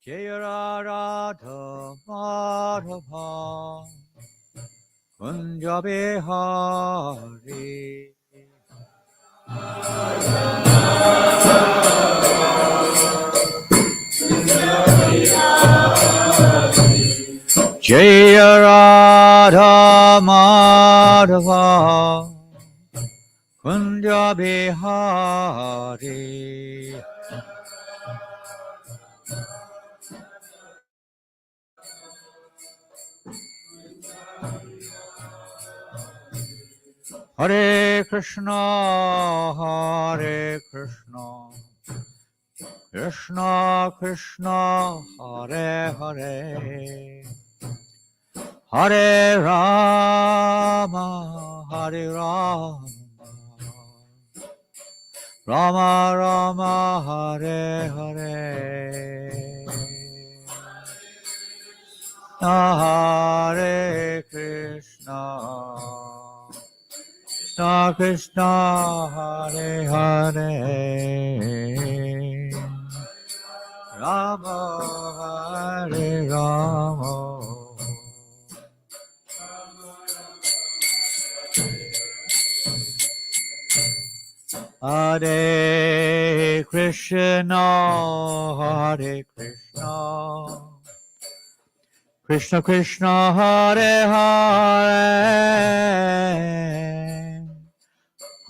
Jaya Radha Madhava Kunja Bihari Jaya Radha Madhava Kunja Bihari Hare Krishna, Hare Krishna, Krishna Krishna, Hare Hare, Hare Rama, Hare Rama, Rama Rama, Hare Hare, Hare Krishna. Krishna Krishna Hare Hare Rama Hare Rama Hare Krishna Hare Krishna Krishna Krishna Hare Hare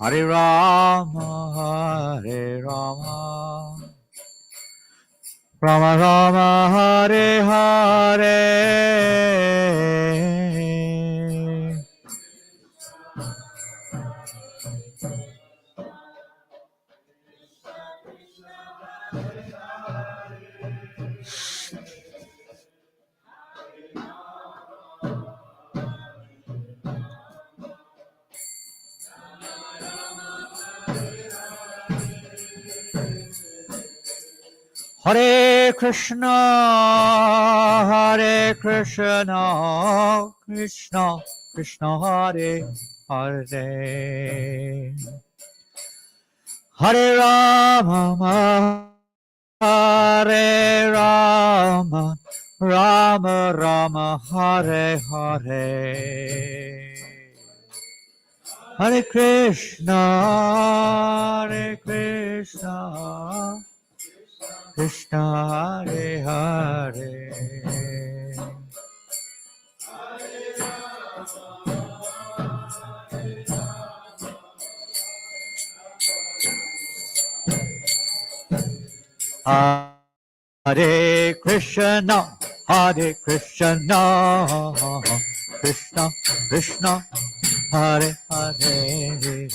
Hare Rama, Hare Rama, Rama Rama, Hare Hare. Hare Krishna, Hare Krishna, Krishna Krishna, Hare Hare, Hare Rama, Hare Rama, Rama Rama, Hare Hare, Hare Krishna, Hare Krishna, Krishna Hare Hare, Hare Krishna, Hare Krishna, Krishna Krishna, Hare Hare,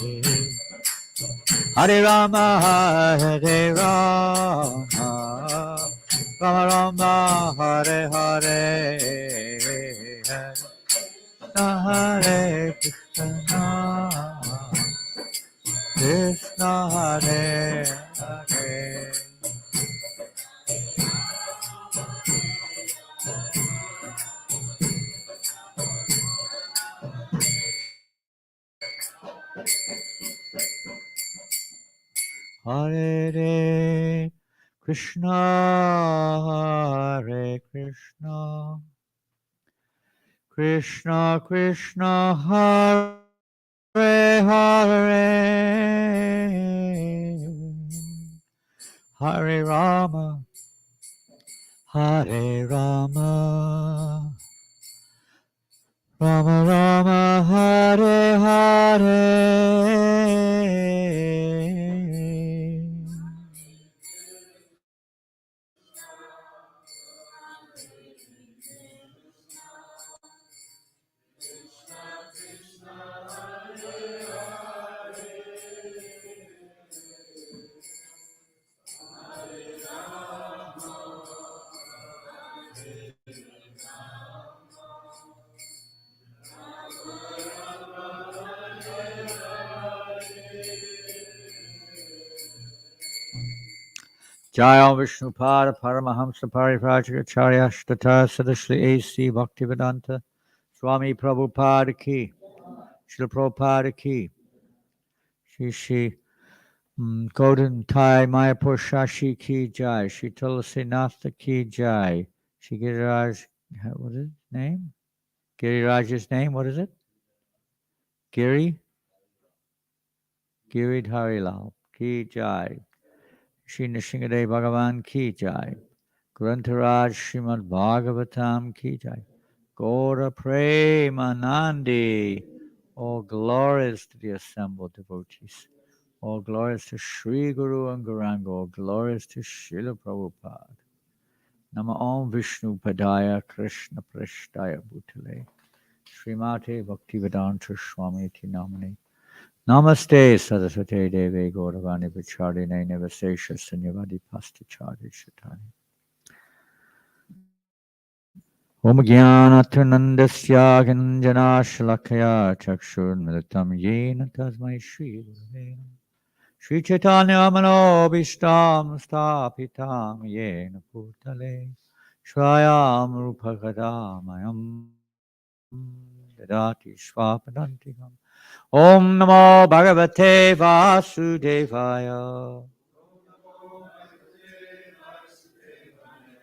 Hare Rama, Hare Rama, Rama Rama, Hare Hare, Hare Krishna, Krishna Hare Hare. Hare Krishna, Hare Krishna, Krishna Krishna, Hare Hare, Hare Rama, Hare Rama, Rama Rama, Hare Hare. Jaya Vishnupada Paramahamsa Parivrajacharya Shtata Sadashri A.C. Bhaktivedanta Swami Prabhupada ki, Srila Prabhupada ki, Shri Golden Thai Mayapur Shashi ki jai, Shri Tulsi Natha ki jai, Shri Giriraj, what is his name? Giriraj's name, what is it? Giridharilal ki jai, Shri Nishingadev Bhagavan ki jai, Grantaraj Srimad-Bhagavatam ki jai, Gaura Premanandi, all glories to the assembled devotees. All glories to Sri Guru and Gauranga. All glories to Srila Prabhupada. Nama Om Vishnu Padaya Krishna Prashtaya Bhutale. Srimate Bhaktivedanta Swami Namani. Namaste Saraswate Deve Gauravani Vichardine Nevasesha Sanyavadi Pastachari Shatani. Om Gyanatunandasya Ganjana Shalakaya Chakshur Militam Yena Tasmai Shri Gurave Shri Chaitanya Manobishtam Stapitam Yena Putale Shwayam Rupakadamayam Dadati Swapadantikam Om Namo Bhagavate Vasudevaya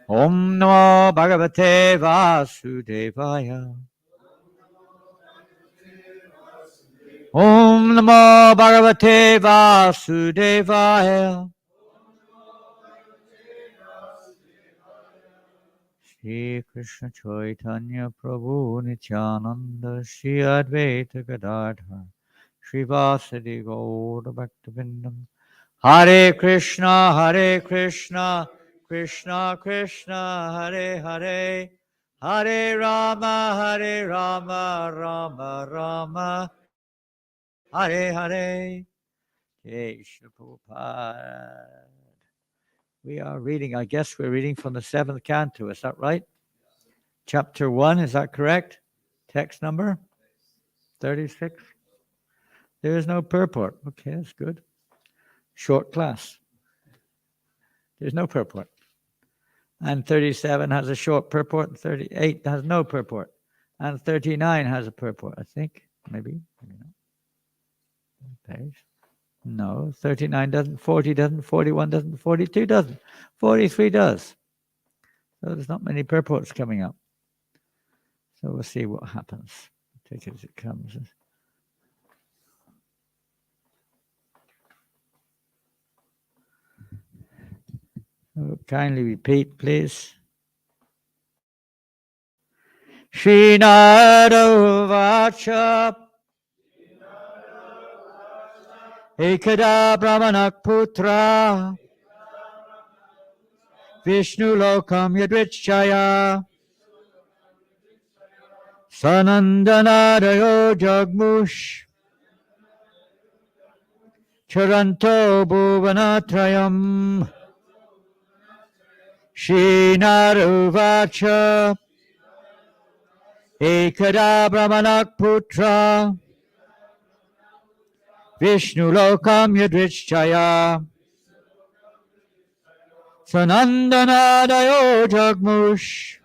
Om Namo Bhagavate Vasudevaya Om Namo Bhagavate Vasudevaya Shri Krishna Chaitanya Prabhu Nityananda Shri Advaita Gadadhar Shri Vasadi Gaura Bhaktivinoda Hare Krishna Krishna Krishna Hare Hare Hare Rama Rama Rama Hare Hare Jai Shri Prabhupada. We are reading, I guess we're reading from the 7th canto, is that right? Chapter 1, is that correct? Text number 36. There is no purport. Okay, that's good. Short class. There's no purport. And 37 has a short purport, 38 has no purport. And 39 has a purport, I think. Maybe not. Page. No, 39 doesn't, 40 doesn't, 41 doesn't, 42 doesn't, 43 does. So there's not many purports coming up. So we'll see what happens. Take it as it comes. So kindly repeat, please. Srinada Vacha Ekada Brahmanak Putra Vishnu Lokam Yadvichaya Sanandanadayo Jagmush Charanto Bhuvanatrayam Srinaruvacha Ekada Brahmanak Putra Vishnu Lokam Yadvichaya Sanandanadayo Jagmush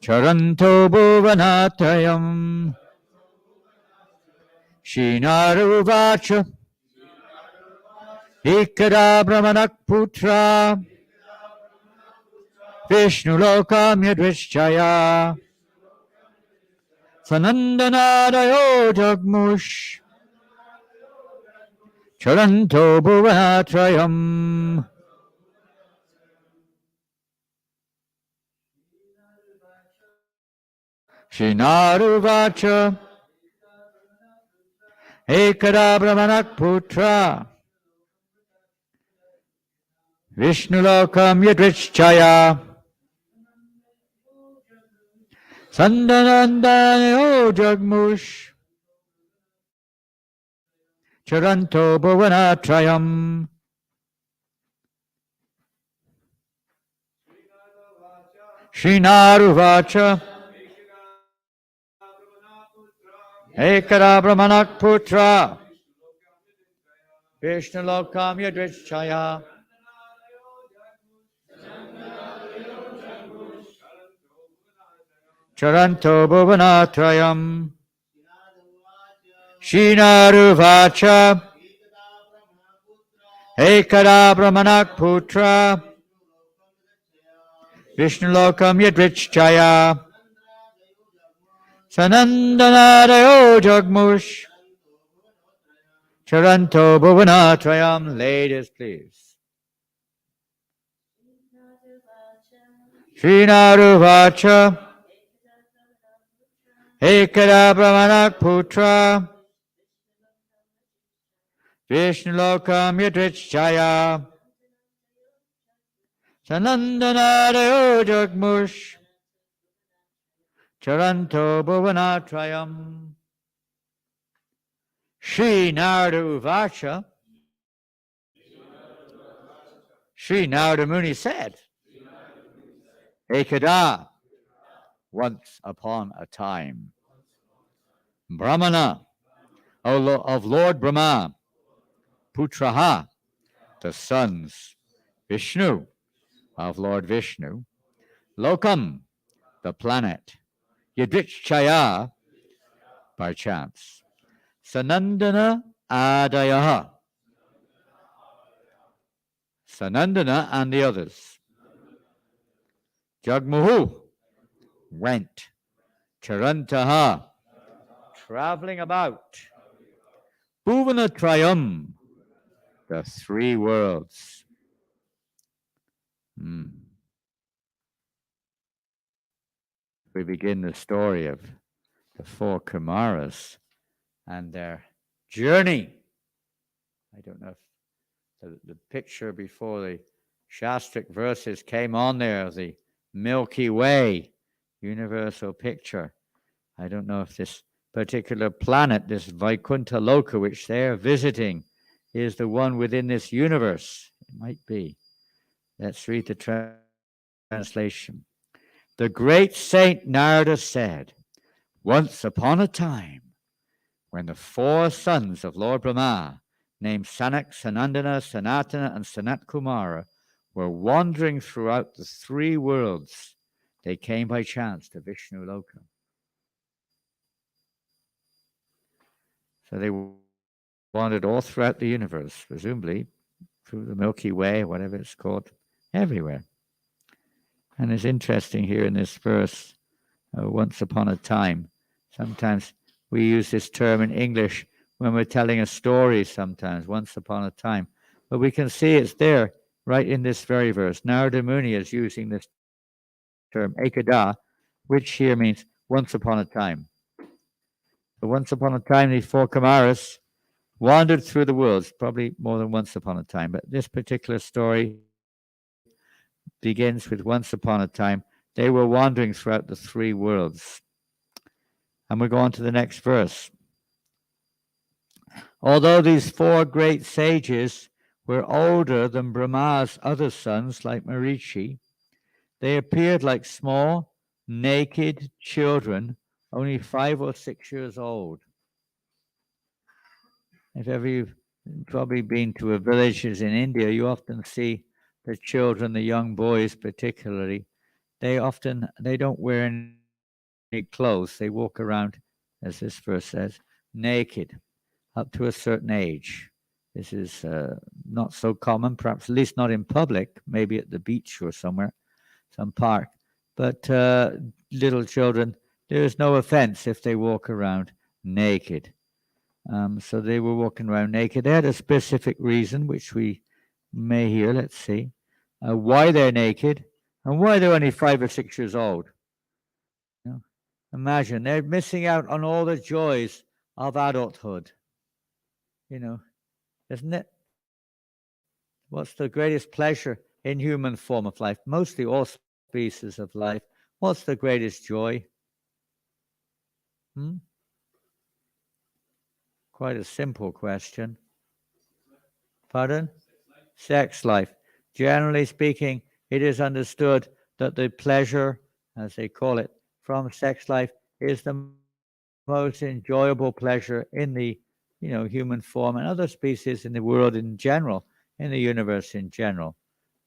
Charanto Bhuvanatrayam Srinaruvacha Ekada Brahmanak Putra Vishnu Lokam Yadvichaya Sanandanadayo Jagmush Charanto Bhuvanatrayam Srinaruvacha Ekada Brahmanak Putra Vishnu Lokam Yadvichaya Sandanandanayo Jagmush Charanto Bhuvanatrayam Srinaruvacha Ekada Brahmanak Putra Vishnu Lokam Yadvichaya Charanto Bhuvanatrayam. Shinaruvacha. Ekada Brahmanak Putra. Vishnulokam Yadrichaya. Sanandanadayo Jagmush. Charanto Bhuvanatrayam. Ladies, please. Shinaruvacha. Ekada Brahmanak Putra. Vishnulokam Yadrichaya. Sanandanadayo Jagmush. Charanto Bhuvanatrayam. Shri Narada Uvacha. Shri Narada Muni said, Ekada, once upon a time, Brahmana, of Lord Brahma, Putraha, the sons, Vishnu, of Lord Vishnu, Lokam, the planet, Yadrichaya, by chance, Sanandana Adayaha, Sanandana and the others, Jagmuhu, went, Charantaha, traveling about, Bhuvanatrayam, the three worlds. We begin the story of the four Kumaras and their journey. I don't know if the picture before the Shastric verses came on there of the Milky Way, universal picture. I don't know if this particular planet, this Vaikuntha Loka, which they're visiting, is the one within this universe. It might be. Let's read the translation. The great Saint Narada said, once upon a time, when the four sons of Lord Brahma, named Sanak, Sanandana, Sanatana, and Sanat Kumara, were wandering throughout the three worlds, they came by chance to Vishnu Loka. So they wandered all throughout the universe, presumably through the Milky Way, whatever it's called, everywhere. And it's interesting here in this verse, once upon a time. Sometimes we use this term in English when we're telling a story sometimes, once upon a time. But we can see it's there right in this very verse. Narada Muni is using this term, ekada, which here means once upon a time. So once upon a time, these four Kumaras wandered through the worlds, probably more than once upon a time. But this particular story begins with once upon a time. They were wandering throughout the three worlds. And we go on to the next verse. Although these four great sages were older than Brahma's other sons, like Marichi, they appeared like small, naked children, only 5 or 6 years old. If ever you've probably been to a villages in India, you often see the children, the young boys particularly, they don't wear any clothes. They walk around, as this verse says, naked up to a certain age. This is not so common, perhaps at least not in public, maybe at the beach or somewhere, some park. But little children, there is no offense if they walk around naked. So they were walking around naked. They had a specific reason, which we may hear. Let's see. Why they're naked and why they're only 5 or 6 years old. You know, imagine, they're missing out on all the joys of adulthood. You know, isn't it? What's the greatest pleasure in human form of life? Mostly all species of life. What's the greatest joy? Quite a simple question. Pardon? Sex life. Generally speaking, it is understood that the pleasure, as they call it, from sex life is the most enjoyable pleasure in the human form and other species in the world in general, in the universe in general.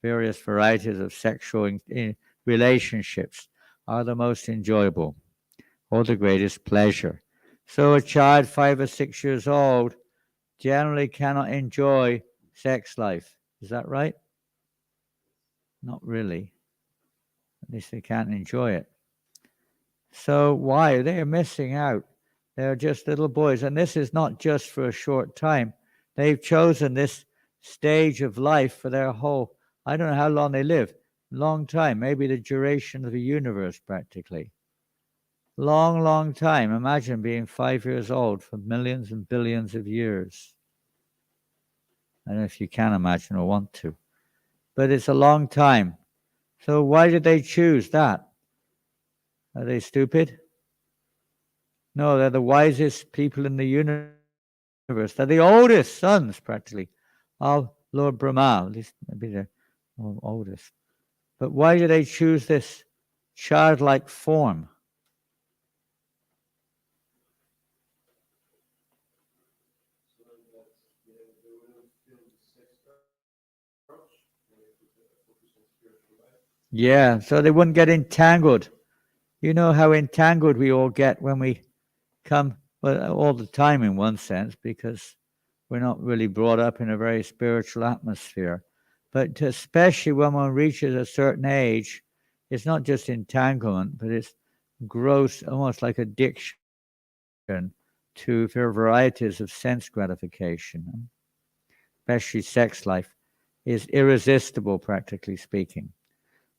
Various varieties of sexual relationships are the most enjoyable. or the greatest pleasure. So a child 5 or 6 years old generally cannot enjoy sex life. Is that right? Not really. At least they can't enjoy it. So why? They are missing out. They're just little boys. And this is not just for a short time. They've chosen this stage of life for their whole, I don't know how long they live. Long time, maybe the duration of the universe practically. Long, long time. Imagine being 5 years old for millions and billions of years. I don't know if you can imagine or want to, but it's a long time. So why did they choose that? Are they stupid? No, they're the wisest people in the universe. They're the oldest sons, practically, of Lord Brahma. At least maybe they're oldest. But why do they choose this childlike form? Yeah, so they wouldn't get entangled. You know how entangled we all get when we come, well, all the time in one sense, because we're not really brought up in a very spiritual atmosphere. But especially when one reaches a certain age, it's not just entanglement, but it's gross, almost like addiction to varieties of sense gratification, especially sex life, is irresistible, practically speaking.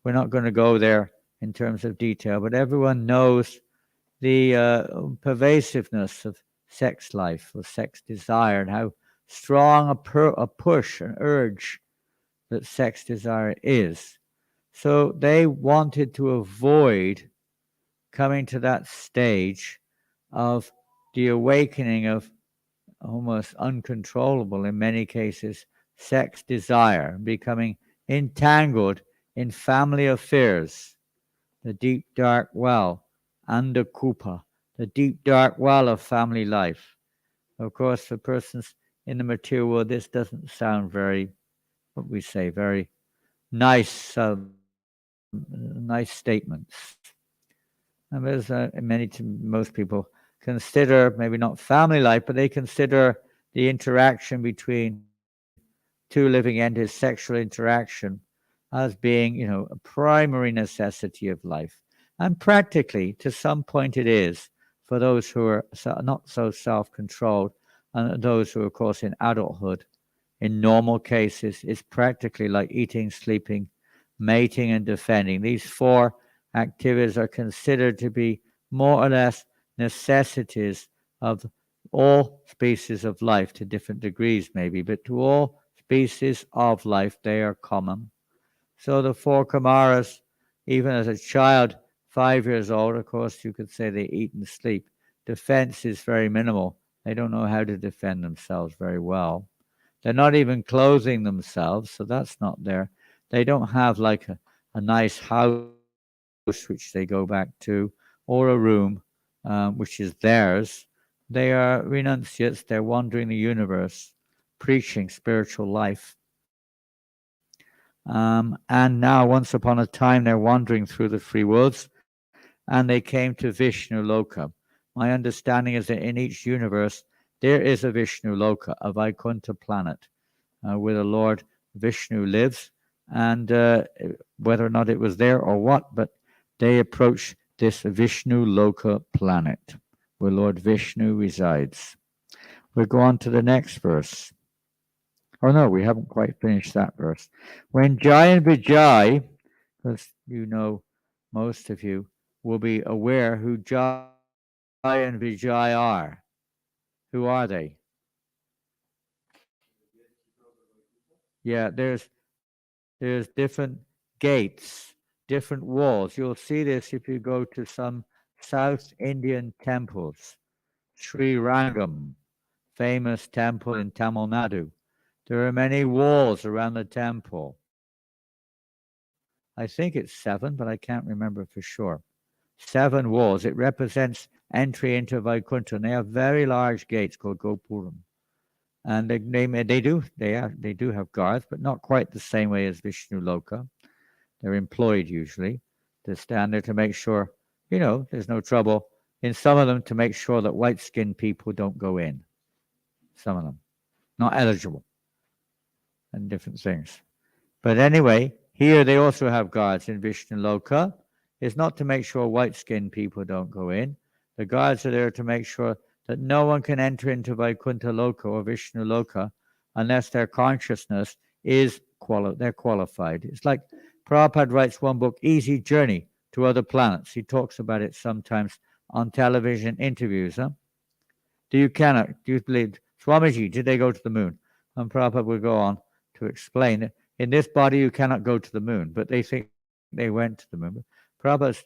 We're not going to go there in terms of detail, but everyone knows the pervasiveness of sex life or sex desire and how strong a push, an urge that sex desire is. So they wanted to avoid coming to that stage of the awakening of almost uncontrollable, in many cases, sex desire, becoming entangled in family affairs, the deep dark well, Andakupa, the deep dark well of family life. Of course, for persons in the material world, this doesn't sound very, what we say, very nice, nice statements. And there's most people consider maybe not family life, but they consider the interaction between two living entities, sexual interaction, as being, a primary necessity of life. And practically, to some point, it is for those who are not so self-controlled, and those who are, of course, in adulthood. In normal cases, it's practically like eating, sleeping, mating, and defending. These four activities are considered to be more or less necessities of all species of life, to different degrees maybe, but to all species of life they are common. So the four Kamaras, even as a child, 5 years old, of course, you could say they eat and sleep. Defense is very minimal. They don't know how to defend themselves very well. They're not even clothing themselves, so that's not there. They don't have like a nice house which they go back to, or a room which is theirs. They are renunciates. They're wandering the universe, preaching spiritual life. And now, once upon a time, they're wandering through the three worlds, and they came to Vishnu Loka. My understanding is that in each universe, there is a Vishnu Loka, a Vaikuntha planet, where the Lord Vishnu lives, and whether or not it was there or what, but they approach this Vishnu Loka planet, where Lord Vishnu resides. We'll go on to the next verse. Oh no, we haven't quite finished that verse. When Jai and Vijay, because most of you will be aware who Jai and Vijay are. Who are they? Yeah, there's different gates, different walls. You'll see this if you go to some South Indian temples. Sri Rangam, famous temple in Tamil Nadu. There are many walls around the temple. I think it's 7, but I can't remember for sure. 7 walls. It represents entry into Vaikuntha. And they have very large gates called Gopuram. And they do have guards, but not quite the same way as Vishnu Loka. They're employed usually to stand there to make sure, there's no trouble, in some of them to make sure that white-skinned people don't go in. Some of them. Not eligible. And different things. But anyway, here they also have guards in Vishnu Loka. It's not to make sure white-skinned people don't go in. The guards are there to make sure that no one can enter into Vaikuntha Loka or Vishnu Loka unless their consciousness is they're qualified. It's like Prabhupada writes one book, Easy Journey to Other Planets. He talks about it sometimes on television interviews. Do you believe, Swamiji, did they go to the moon? And Prabhupada will go on to explain it. In this body, you cannot go to the moon, but they think they went to the moon. Prabhupada's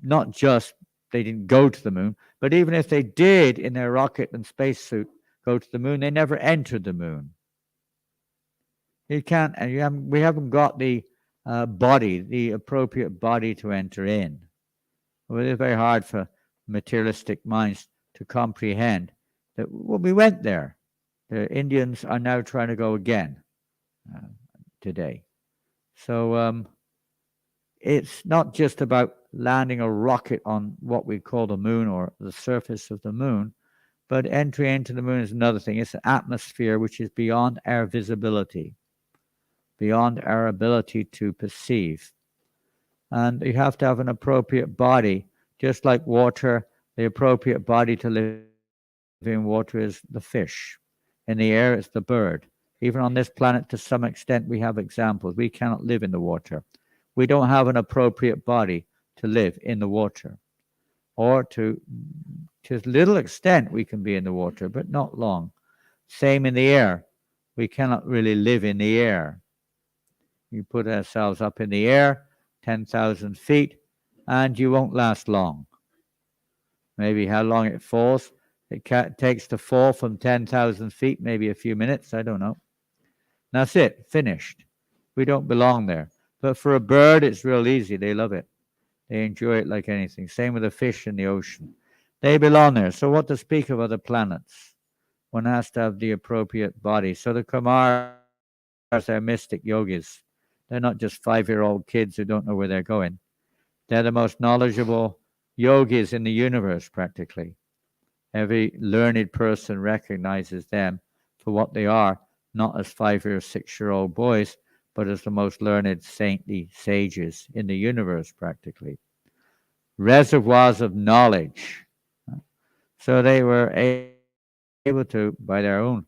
not just they didn't go to the moon, but even if they did in their rocket and spacesuit go to the moon, they never entered the moon. You can't, and we haven't got the body, the appropriate body to enter in. Well, it's very hard for materialistic minds to comprehend that we went there. The Indians are now trying to go again today. So it's not just about landing a rocket on what we call the moon or the surface of the moon, but entry into the moon is another thing. It's an atmosphere which is beyond our visibility, beyond our ability to perceive. And you have to have an appropriate body, just like water. The appropriate body to live in water is the fish. In the air, it's the bird. Even on this planet, to some extent, we have examples. We cannot live in the water. We don't have an appropriate body to live in the water. Or to a little extent, we can be in the water, but not long. Same in the air. We cannot really live in the air. You put ourselves up in the air, 10,000 feet, and you won't last long. Maybe how long it falls. It takes to fall from 10,000 feet, maybe a few minutes, I don't know. That's it, finished. We don't belong there. But for a bird, it's real easy. They love it. They enjoy it like anything. Same with the fish in the ocean. They belong there. So what to speak of other planets? One has to have the appropriate body. So the Kumars are mystic yogis. They're not just 5-year-old kids who don't know where they're going. They're the most knowledgeable yogis in the universe, practically. Every learned person recognizes them for what they are, not as 5 or 6-year-old boys, but as the most learned saintly sages in the universe, practically. Reservoirs of knowledge. So they were able to, by their own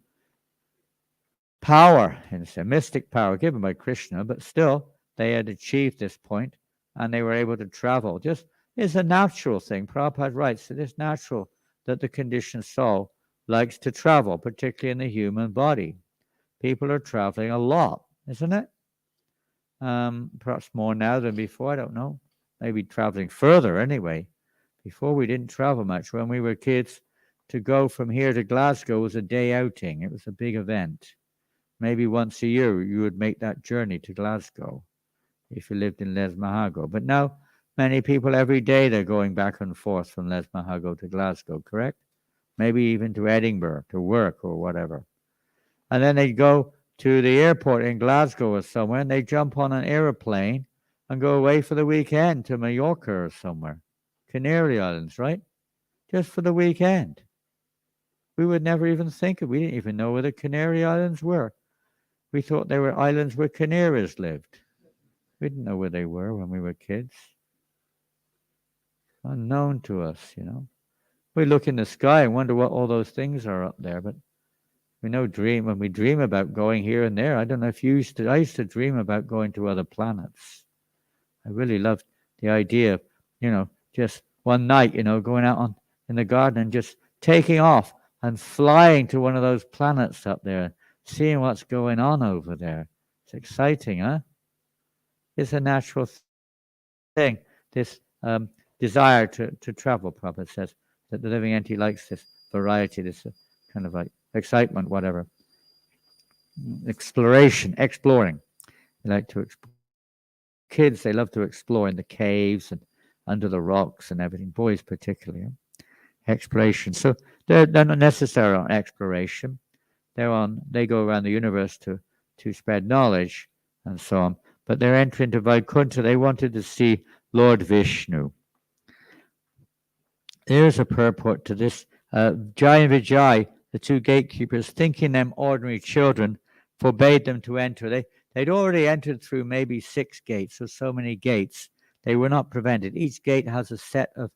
power, it's a mystic power given by Krishna, but still they had achieved this point and they were able to travel. Just it's a natural thing. Prabhupada writes that it's natural that the conditioned soul likes to travel, particularly in the human body. People are traveling a lot, isn't it? Perhaps more now than before, I don't know. Maybe traveling further anyway. Before we didn't travel much. When we were kids, to go from here to Glasgow was a day outing. It was a big event. Maybe once a year you would make that journey to Glasgow if you lived in Les Mahago. But now many people every day they're going back and forth from Les Mahago to Glasgow, correct? Maybe even to Edinburgh to work or whatever. And then they go to the airport in Glasgow or somewhere and they jump on an aeroplane and go away for the weekend to Mallorca or somewhere. Canary Islands, right? Just for the weekend. We would never even think of it. We didn't even know where the Canary Islands were. We thought they were islands where canaries lived. We didn't know where they were when we were kids. Unknown to us, you know. We look in the sky and wonder what all those things are up there, but we know when we dream about going here and there. I don't know if you used to, I used to dream about going to other planets. I really loved the idea of, you know, just one night, you know, going out in the garden and just taking off and flying to one of those planets up there, seeing what's going on over there. It's exciting, huh? It's a natural thing, this desire to travel, Prabhupada says, that the living entity likes this variety, this kind of like excitement, whatever. Exploring. They like to explore. Kids, they love to explore in the caves and under the rocks and everything. Boys particularly. Exploration. So they're not necessarily on exploration. They go around the universe to spread knowledge and so on. But they're entering to Vaikuntha. They wanted to see Lord Vishnu. There's a purport to this. Jai and Vijay, the two gatekeepers, thinking them ordinary children, forbade them to enter. They'd already entered through maybe 6 gates or so many gates. They were not prevented. Each gate has a set of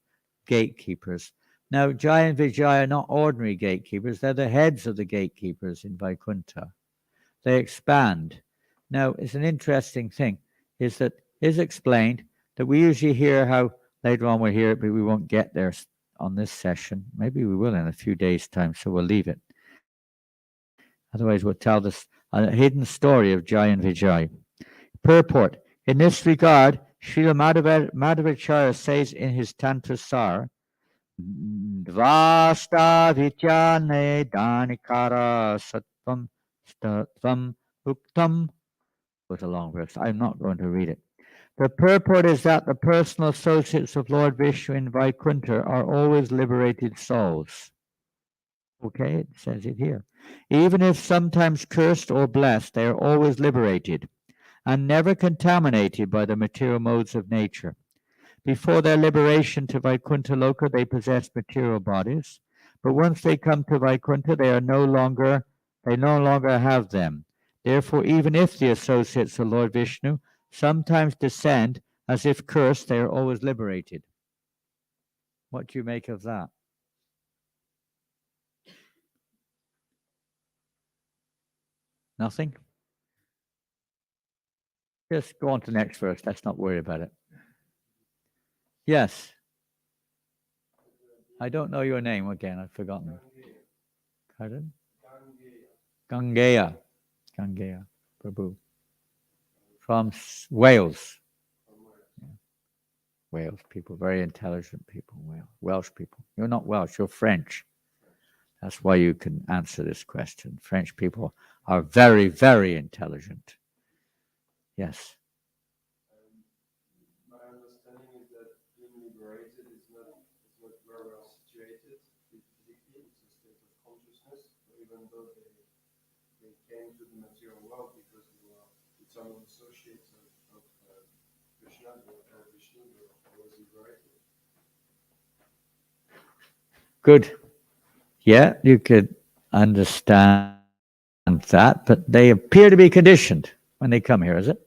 gatekeepers. Now, Jai and Vijay are not ordinary gatekeepers. They're the heads of the gatekeepers in Vaikuntha. They expand. Now, it's an interesting thing, is explained that we usually hear how later on we'll hear it, but we won't get there on this session. Maybe we will in a few days' time, so we'll leave it. Otherwise, we'll tell this a hidden story of Jai and Vijay. Purport. In this regard, Srila Madhavacharya says in his Tantra Sar, Dvasta Vityane Danikara Sattvam Statvam Uktam. It was a long verse. I'm not going to read it. The purport is that the personal associates of Lord Vishnu in Vaikuntha are always liberated souls. Okay, it says it here. Even if sometimes cursed or blessed, they are always liberated and never contaminated by the material modes of nature. Before their liberation to Vaikuntha Loka, they possessed material bodies, but once they come to Vaikuntha, they no longer have them. Therefore, even if the associates of Lord Vishnu sometimes descend as if cursed, they are always liberated. What do you make of that? Nothing? Just go on to the next verse. Let's not worry about it. Yes. I don't know your name again. I've forgotten. Pardon? Gangeya. Gangeya. Prabhu. From Wales. Yeah. Wales people, very intelligent people. Welsh people. You're not Welsh, you're French. That's why you can answer this question. French people are very, very intelligent. Yes. My understanding is that being liberated is not where we are situated physically. It's a state of consciousness. Even though they came to the material world because with some of the associates of Krishna, they were liberated. Good. Yeah, you could understand that, but they appear to be conditioned when they come here, is it?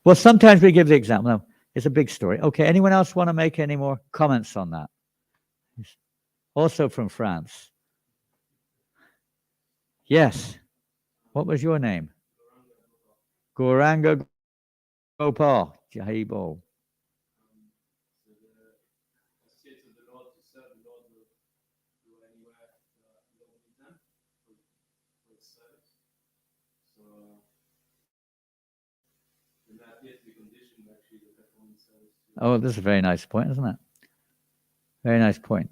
Well, sometimes we give the example. No, it's a big story. Okay, anyone else want to make any more comments on that? Also from France. Yes. What was your name? Gauranga Gopal. Jahibo. Oh, this is a very nice point, isn't it? Very nice point.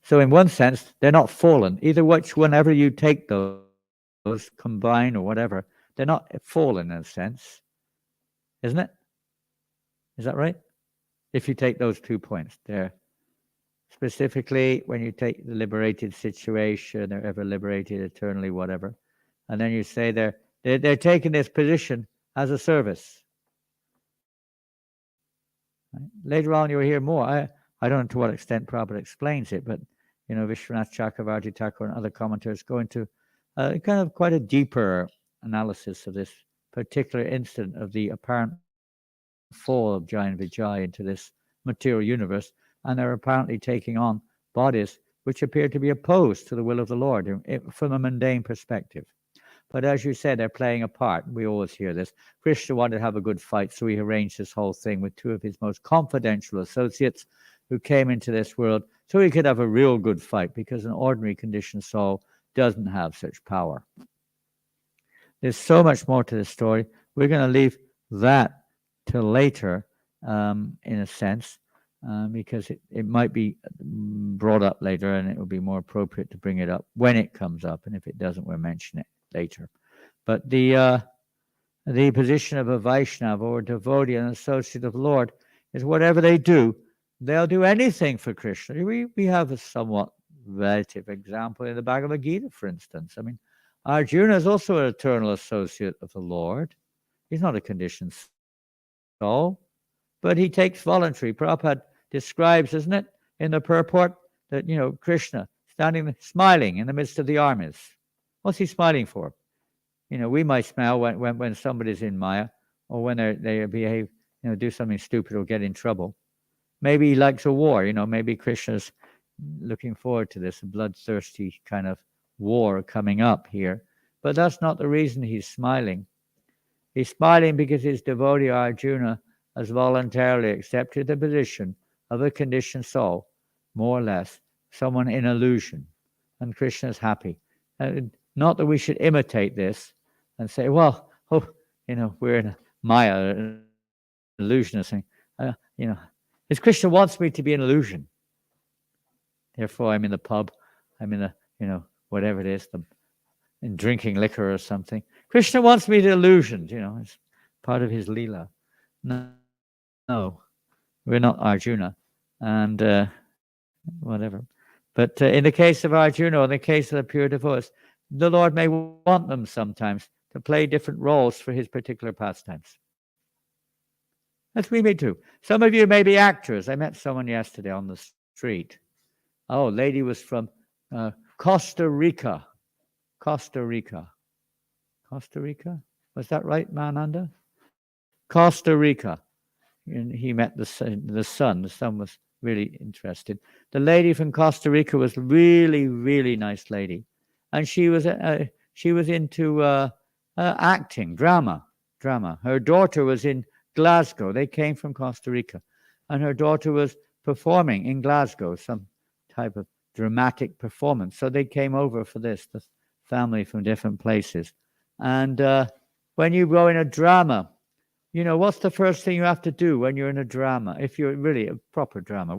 So in one sense, they're not fallen. Either which, whenever you take those, combine or whatever, they're not fallen in a sense, isn't it? Is that right? If you take those 2 points, they're specifically when you take the liberated situation, they're ever liberated eternally, whatever, and then you say they're taking this position as a service. Right? Later on, you'll hear more. I don't know to what extent Prabhupada explains it, but Vishwanath Chakravarti Thakur and other commentators go into kind of quite a deeper analysis of this particular incident of the apparent fall of Jai and Vijay into this material universe, and they're apparently taking on bodies which appear to be opposed to the will of the Lord from a mundane perspective. But as you said, they're playing a part. We always hear this. Krishna wanted to have a good fight, so he arranged this whole thing with 2 of his most confidential associates who came into this world so he could have a real good fight, because an ordinary conditioned soul doesn't have such power. There's so much more to this story. We're going to leave that till later, in a sense, because it might be brought up later, and it will be more appropriate to bring it up when it comes up. And if it doesn't, we'll mention it later. But the position of a Vaishnava or devotee, an associate of the Lord, is whatever they do, they'll do anything for Krishna. We have a somewhat relative example in the Bhagavad Gita, for instance. I mean, Arjuna is also an eternal associate of the Lord. He's not a conditioned soul, but he takes voluntary. Prabhupada describes, isn't it, in the purport, that, Krishna standing, smiling in the midst of the armies. What's he smiling for? We might smile when somebody's in Maya, or when they behave, do something stupid or get in trouble. Maybe he likes a war, maybe Krishna's looking forward to this bloodthirsty kind of war coming up here. But that's not the reason he's smiling. He's smiling because his devotee Arjuna has voluntarily accepted the position of a conditioned soul, more or less, someone in illusion. And Krishna's happy. Not that we should imitate this and say, well, we're in a Maya, an illusionist thing. As Krishna wants me to be an illusion. Therefore, I'm in the pub, I'm in the, whatever it is, in drinking liquor or something. Krishna wants me to illusion, it's part of his Leela. No, we're not Arjuna, and whatever. But in the case of Arjuna, or in the case of the pure devotees, the Lord may want them sometimes to play different roles for his particular pastimes. That's we may too. Some of you may be actors. I met someone yesterday on the street. Oh, lady was from Costa Rica. Costa Rica. Costa Rica? Was that right, Janananda? Costa Rica. And he met the son. The son was really interested. The lady from Costa Rica was really, really nice lady. And she was into acting, drama. Her daughter was in Glasgow. They came from Costa Rica. And her daughter was performing in Glasgow, some type of dramatic performance. So they came over for this, the family from different places. And when you go in a drama, what's the first thing you have to do when you're in a drama? If you're really a proper drama,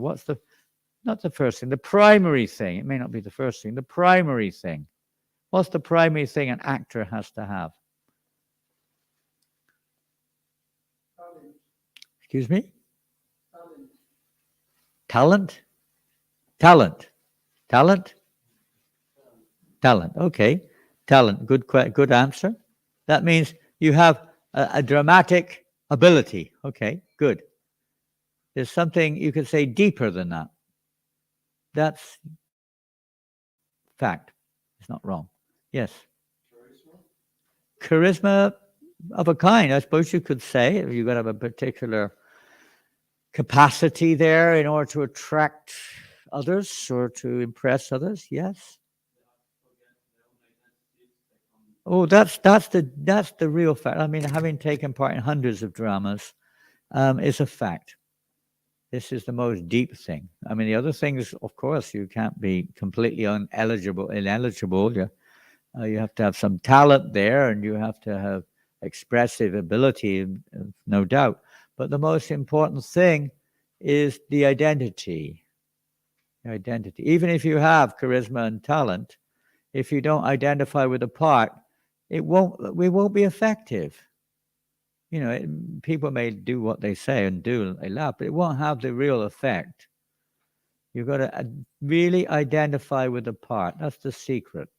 not the first thing, the primary thing. It may not be the first thing, the primary thing. What's the primary thing an actor has to have? Excuse me? Talent? Okay. Talent. Good answer. That means you have a dramatic ability. Okay, good. There's something you could say deeper than that. That's fact. It's not wrong. Yes. Charisma of a kind, I suppose you could say. If you've got to have a particular capacity there in order to attract others or to impress others. Yes. Oh, that's the real fact. I mean, having taken part in hundreds of dramas, is a fact. This is the most deep thing. I mean, the other things, of course, you can't be completely ineligible. You have to have some talent there, and you have to have expressive ability, no doubt. But the most important thing is the identity. Even if you have charisma and talent, if you don't identify with a part, we won't be effective. People may do what they say and they laugh, but it won't have the real effect. You've got to really identify with the part. That's the secret.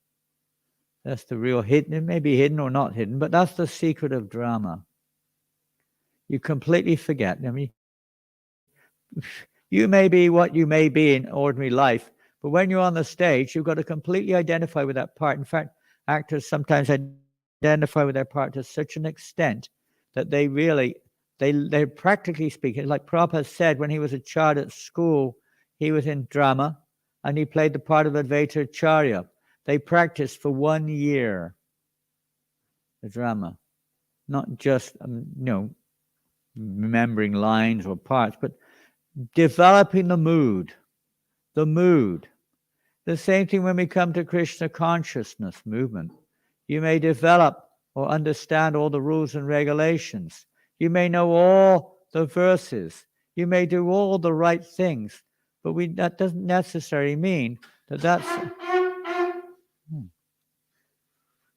That's the real hidden. It may be hidden or not hidden, but that's the secret of drama. You completely forget. I mean, you may be what you may be in ordinary life, but when you're on the stage, you've got to completely identify with that part. In fact, actors sometimes identify with their part to such an extent that they practically speaking, like Prabhupada said, when he was a child at school, he was in drama and he played the part of Advaita Acharya. They practiced for 1 year, the drama, not just, remembering lines or parts, but developing the mood. The same thing when we come to Krishna consciousness movement. You may develop or understand all the rules and regulations. You may know all the verses. You may do all the right things, but that doesn't necessarily mean that's...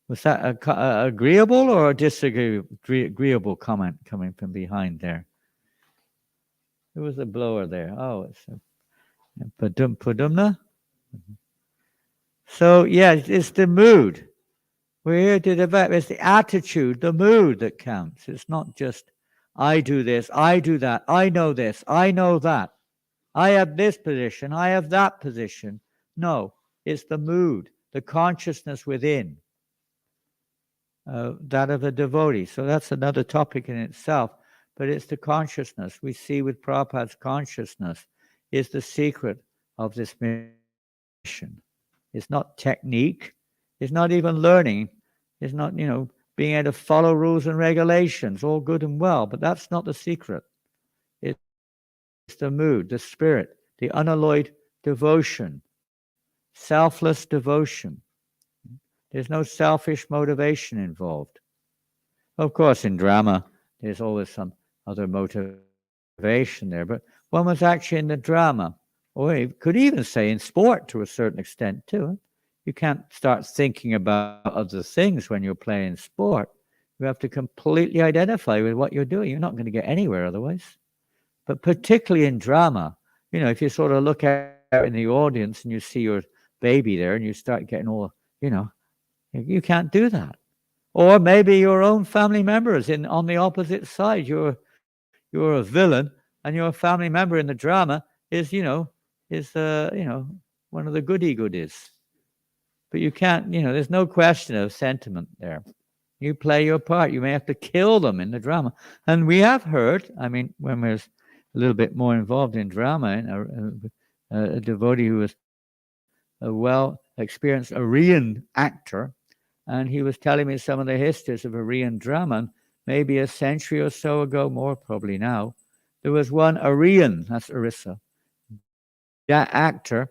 Was that a agreeable or a disagreeable comment coming from behind there? There was a blower there. Oh, it's Padumna. So, yeah, it's the mood. We're here to develop. It's the attitude, the mood that counts. It's not just, I do this, I do that, I know this, I know that. I have this position, I have that position. No, it's the mood, the consciousness within, that of a devotee. So that's another topic in itself, but it's the consciousness. We see with Prabhupada's consciousness is the secret of this mission. It's not technique, it's not even learning, it's not, being able to follow rules and regulations, all good and well, but that's not the secret. It's the mood, the spirit, the unalloyed devotion, selfless devotion. There's no selfish motivation involved. Of course, in drama, there's always some other motivation there, but one was actually in the drama, or you could even say in sport to a certain extent too. You can't start thinking about other things when you're playing sport. You have to completely identify with what you're doing. You're not going to get anywhere otherwise. But particularly in drama, if you sort of look out in the audience and you see your baby there and you start getting all, you can't do that. Or maybe your own family members on the opposite side. You're a villain, and your family member in the drama is one of the goodies. But you can't, there's no question of sentiment there. You play your part. You may have to kill them in the drama. And we have heard, when we're a little bit more involved in drama, a devotee who was a well-experienced Aryan actor, and he was telling me some of the histories of Aryan drama. Maybe a century or so ago, more probably now, there was one Aryan, that's Orissa, that actor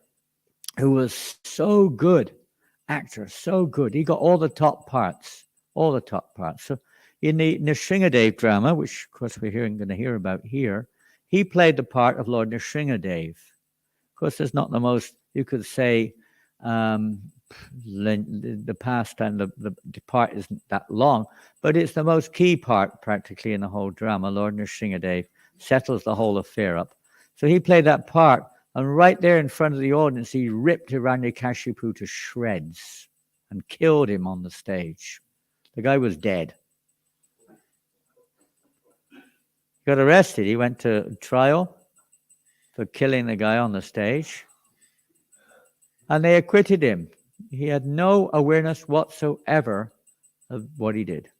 who was so good. Actor, so good. He got all the top parts. So in the Nrsingadev drama, which of course we're going to hear about here, he played the part of Lord Nrsingadev. Of course, it's not the most, you could say, the pastime, the part isn't that long, but it's the most key part practically in the whole drama. Lord Nrsingadev settles the whole affair up. So he played that part. And right there in front of the audience, he ripped Hiranyakashipu to shreds and killed him on the stage. The guy was dead. He got arrested. He went to trial for killing the guy on the stage. And they acquitted him. He had no awareness whatsoever of what he did.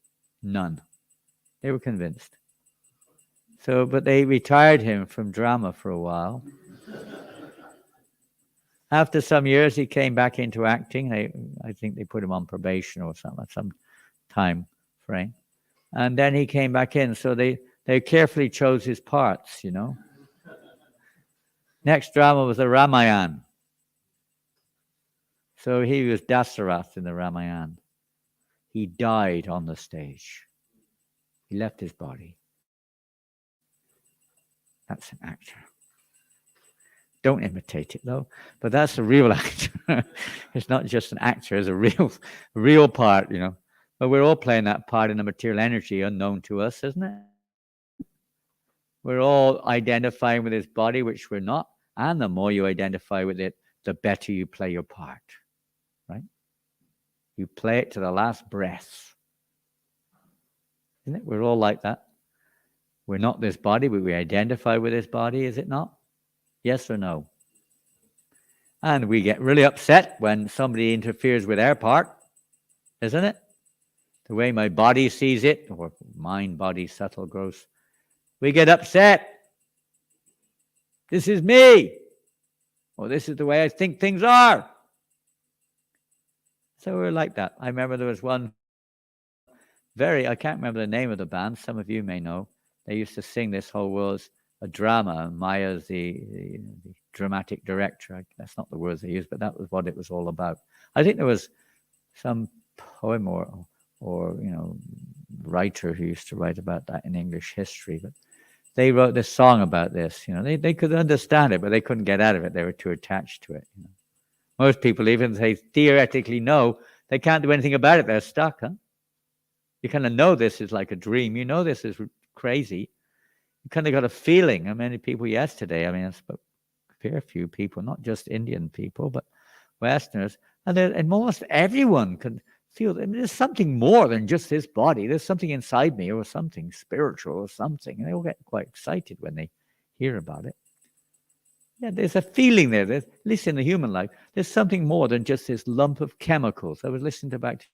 None. They were convinced. But they retired him from drama for a while. After some years, he came back into acting. I think they put him on probation or something, some time frame. And then he came back in. So they carefully chose his parts, Next drama was the Ramayana. So he was Dasarath in the Ramayana. He died on the stage. He left his body. That's an actor. Don't imitate it, though. But that's a real actor. It's not just an actor. It's a real part, But we're all playing that part in the material energy unknown to us, isn't it? We're all identifying with this body, which we're not. And the more you identify with it, the better you play your part, right? You play it to the last breath. Isn't it? We're all like that. We're not this body, but we identify with this body, is it not? Yes or no? And we get really upset when somebody interferes with our part, isn't it? The way my body sees it, or mind, body, subtle, gross. We get upset. This is me. Or this is the way I think things are. So we're like that. I remember there was one I can't remember the name of the band. Some of you may know. They used to sing This Whole World's a Drama. Maya's the dramatic director. That's not the words they used, but that was what it was all about. I think there was some poem or writer who used to write about that in English history. But they wrote this song about this. They could understand it, but they couldn't get out of it. They were too attached to it. Most people, even if they theoretically know, they can't do anything about it. They're stuck, huh? You kind of know this is like a dream. This is crazy. You kind of got a feeling. Many people yesterday, I spoke a fair few people, not just Indian people, but Westerners, and almost everyone can feel that there's something more than just this body. There's something inside me, or something spiritual, or something. And they all get quite excited when they hear about it. Yeah, there's a feeling there. There's, at least in the human life, there's something more than just this lump of chemicals. I was listening to back to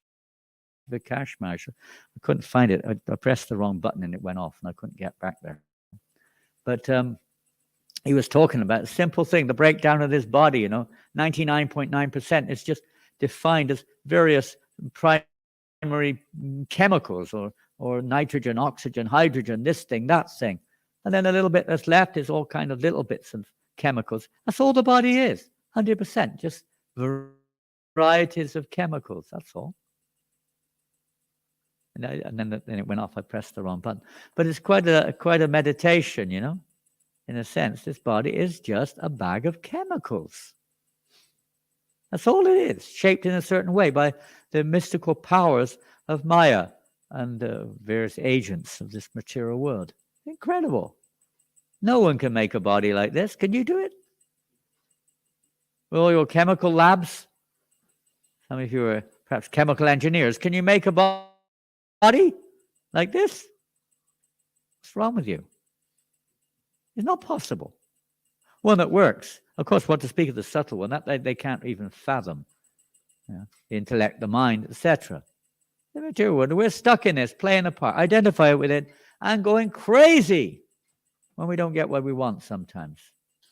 the cash marshal. I couldn't find it. I pressed the wrong button and it went off, and I couldn't get back there. But he was talking about a simple thing, the breakdown of this body, 99.9% is just defined as various primary chemicals or nitrogen, oxygen, hydrogen, this thing, that thing. And then a little bit that's left is all kind of little bits of chemicals. That's all the body is, 100%, just varieties of chemicals, that's all. And then it went off. I pressed the wrong button. But it's quite a meditation, in a sense. This body is just a bag of chemicals. That's all it is, shaped in a certain way by the mystical powers of Maya and various agents of this material world. Incredible. No one can make a body like this. Can you do it? With all your chemical labs? Some of you are perhaps chemical engineers. Can you make a body like this? What's wrong with you? It's not possible. One that works. Of course, what to speak of the subtle one, that they can't even fathom. The intellect, the mind, etc. The material world, we're stuck in this, playing a part, identify with it, and going crazy when we don't get what we want sometimes.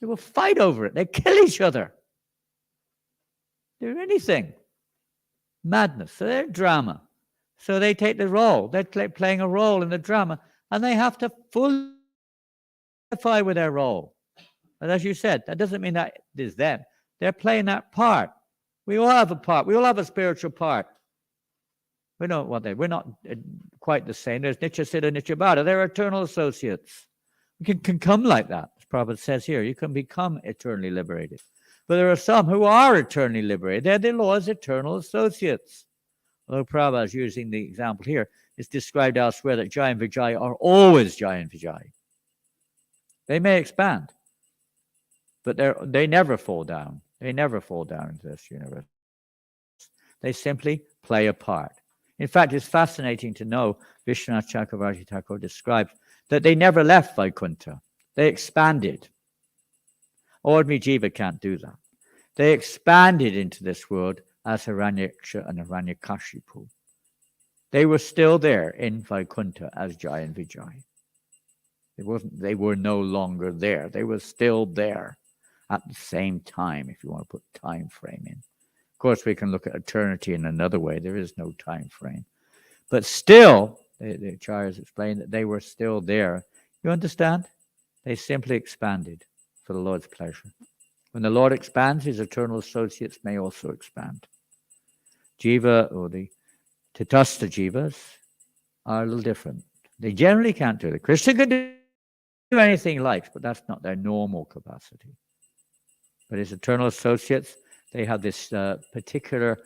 They will fight over it. They kill each other. Do anything. Madness. So they're drama. So they take the role. They're playing a role in the drama, and they have to fully identify with their role. But as you said, that doesn't mean that it is them. They're playing that part. We all have a part. We all have a spiritual part. We know what we're not quite the same. There's Nitya Siddha, Nitya Baddha. They're eternal associates. You can come like that, as Prabhupada says here. You can become eternally liberated. But there are some who are eternally liberated. They're the Lord's eternal associates. Although Prabhupada is using the example here, it's described elsewhere that Jai and Vijay are always Jai and Vijay. They may expand, but they never fall down. They never fall down into this universe. They simply play a part. In fact, it's fascinating to know, Vishwanath Chakravarti Thakur describes that they never left Vaikuntha. They expanded. Ordinary Jiva can't do that. They expanded into this world as Hiranyaksha and Hiranyakashipu. They were still there in Vaikuntha as Jai and Vijay. They were no longer there. They were still there at the same time, if you want to put time frame in. Of course, we can look at eternity in another way. There is no time frame. But still, the Acharyas explain that they were still there. You understand? They simply expanded for the Lord's pleasure. When the Lord expands, his eternal associates may also expand. Jiva, or the Tatastha Jivas, are a little different. They generally can't do it. Krishna can do anything he likes, but that's not their normal capacity. But his eternal associates, they have this particular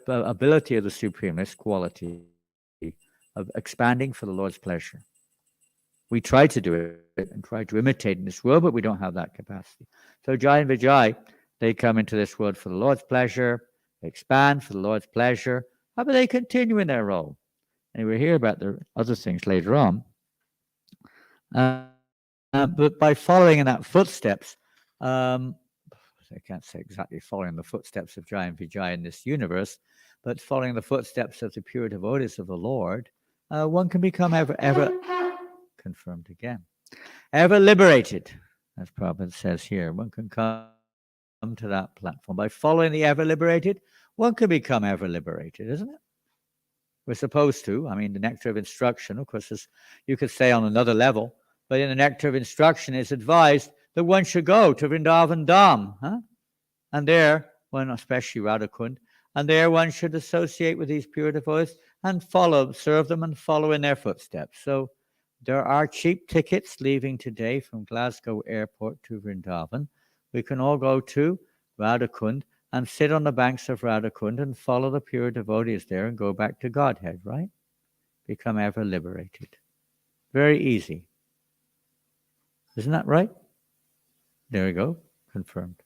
ability of the Supreme, this quality of expanding for the Lord's pleasure. We try to do it and try to imitate in this world, but we don't have that capacity. So Jai and Vijay, they come into this world for the Lord's pleasure, they expand for the Lord's pleasure, but they continue in their role. And we'll hear about the other things later on. But by following in that footsteps, I can't say exactly following the footsteps of Jai and Vijay in this universe, but following the footsteps of the pure devotees of the Lord, one can become ever confirmed again, ever liberated, as Prabhupada says here. One can come to that platform. By following the ever liberated, one can become ever liberated, isn't it? We're supposed to. I mean, the nectar of instruction, of course, is, you could say on another level, but in the nectar of instruction, it's advised that one should go to Vrindavan Dham, and there, one, especially Radhakund, and there one should associate with these pure devotees and serve them and follow in their footsteps. So there are cheap tickets leaving today from Glasgow Airport to Vrindavan. We can all go to Radhakund and sit on the banks of Radhakund and follow the pure devotees there and go back to Godhead, right? Become ever liberated. Very easy. Isn't that right? There we go. Confirmed.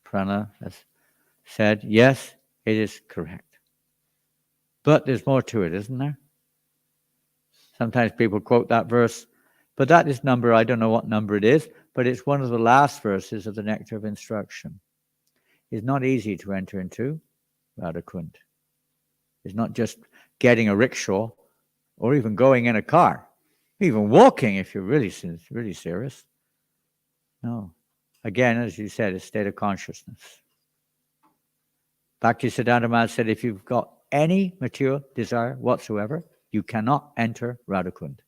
Prana has said, yes, it is correct. But there's more to it, isn't there? Sometimes people quote that verse, but that is number, I don't know what number it is, but it's one of the last verses of the Nectar of Instruction. It's not easy to enter into Radhakund. It's not just getting a rickshaw or even going in a car, even walking if you're really serious. No. Again, as you said, it's a state of consciousness. Bhaktisiddhanta Maharaj said, if you've got any material desire whatsoever, you cannot enter Radhakund.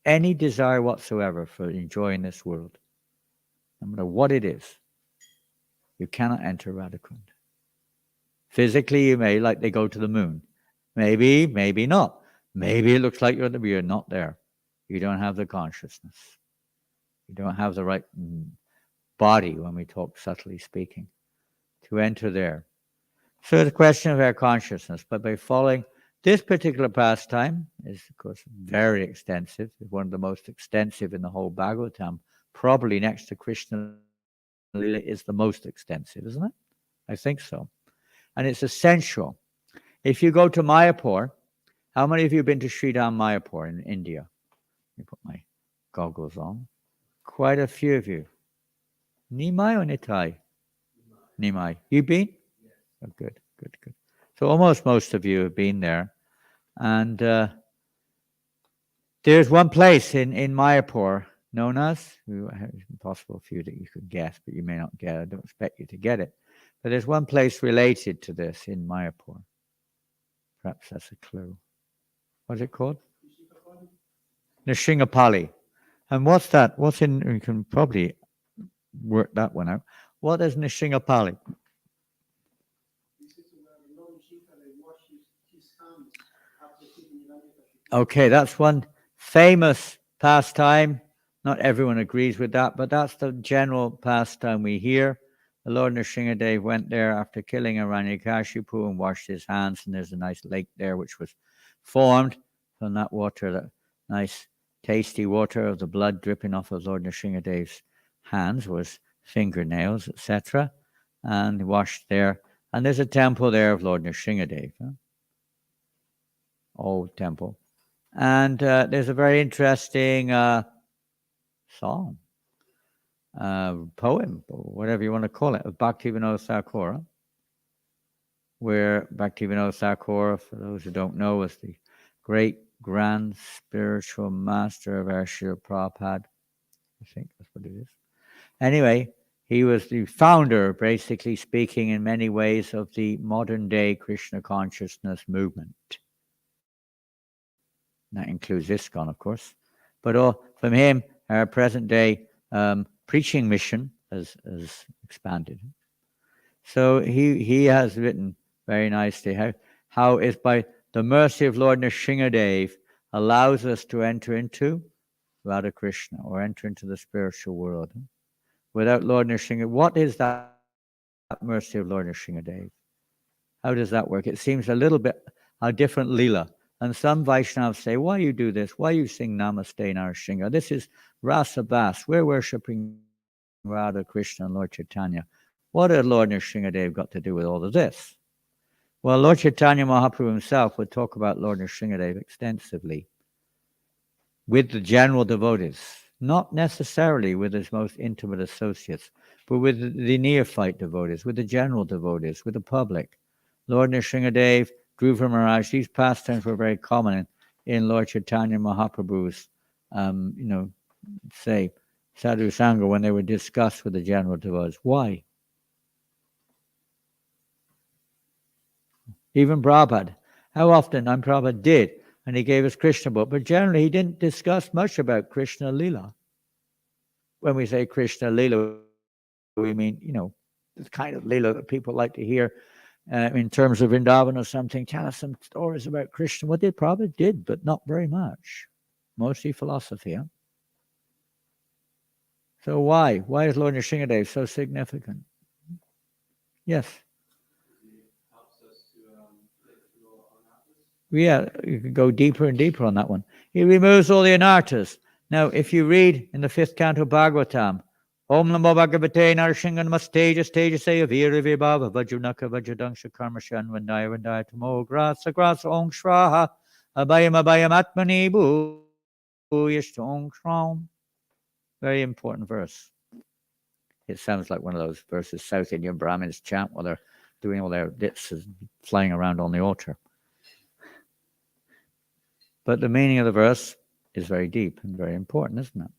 Any desire whatsoever for enjoying this world, no matter what it is, you cannot enter Radhakund. Physically, you may, like they go to the moon. Maybe, maybe not. Maybe it looks like you're not there. You don't have the consciousness. You don't have the right body, when we talk subtly speaking, to enter there. So it's a question of our consciousness. But by following this particular pastime is, of course, very extensive. It's one of the most extensive in the whole Bhagavatam. Probably next to Krishna Lila is the most extensive, isn't it? I think so. And it's essential. If you go to Mayapur, how many of you have been to Sridham Mayapur in India? Let me put my goggles on. Quite a few of you. Nimai or Nitai? Nimai. You been? Yes. Oh, good. So almost most of you have been there. And there's one place in Mayapur known as, it's impossible for you that you could guess, but you may not get it. I don't expect you to get it. But there's one place related to this in Mayapur. Perhaps that's a clue. What's it called? Nrsimhapalli. And what's that? What's in, you can probably work that one out. What is Nrsimhapalli? Okay, that's one famous pastime. Not everyone agrees with that, but that's the general pastime we hear. The Lord Nrsimhadev went there after killing Hiranyakashipu and washed his hands, and there's a nice lake there which was formed from that water, that nice tasty water of the blood dripping off of Lord Nrsimhadev's hands was fingernails, etc., and washed there. And there's a temple there of Lord Nrsimhadev, old temple. And there's a very interesting song, poem, or whatever you want to call it, of Bhaktivinoda Thakur, where Bhaktivinoda Thakur, for those who don't know, was the great grand spiritual master of our Srila Prabhupada. I think that's what it is. Anyway, he was the founder, basically speaking, in many ways, of the modern day Krishna consciousness movement. That includes ISKCON, of course. But from him, our present day preaching mission has expanded. So he has written very nicely how is by the mercy of Lord Nrsimhadev allows us to enter into Radha Krishna or enter into the spiritual world. Without Lord Nrsimhadev, what is that mercy of Lord Nrsimhadev? How does that work? It seems a little bit a different lila. And some Vaishnavas say, why you do this? Why you sing Namaste Narsinga? This is Rasa Bas. We're worshipping Radha Krishna and Lord Chaitanya. What had Lord Nrsimhadev got to do with all of this? Well, Lord Chaitanya Mahaprabhu himself would talk about Lord Nrsimhadev extensively with the general devotees, not necessarily with his most intimate associates, but with the neophyte devotees, with the general devotees, with the public. Lord Nrsimhadev, Dhruva Maharaj, these pastimes were very common in Lord Chaitanya Mahaprabhu's, say, Sadhu Sangha when they were discussed with the general devotees. Why? Even Prabhupada. How often Prabhupada did, and he gave us Krishna book, but generally he didn't discuss much about Krishna Lila. When we say Krishna Lila, we mean, the kind of Lila that people like to hear in terms of Vrindavan or something. Tell us some stories about Krishna. What did Prabhupada did, but not very much. Mostly philosophy. Huh? So why? Why is Lord Nrsimhadev so significant? Yes. Yeah, you can go deeper and deeper on that one. He removes all the anarthas. Now, if you read in the 5th canto of Bhagavatam, Om Namo Bhagavate Narsinga Namastejas Tejase Avira Vibhava Vajunaka Vajudangsha Karmashan Vandaya Vandaya Tamo Grasa Grasa Ong Shraha Abhayam Abhayam Atmani Bhuyashta Ong Shram. Very important verse. It sounds like one of those verses South Indian Brahmins chant while they're doing all their bits flying around on the altar. But the meaning of the verse is very deep and very important, isn't it?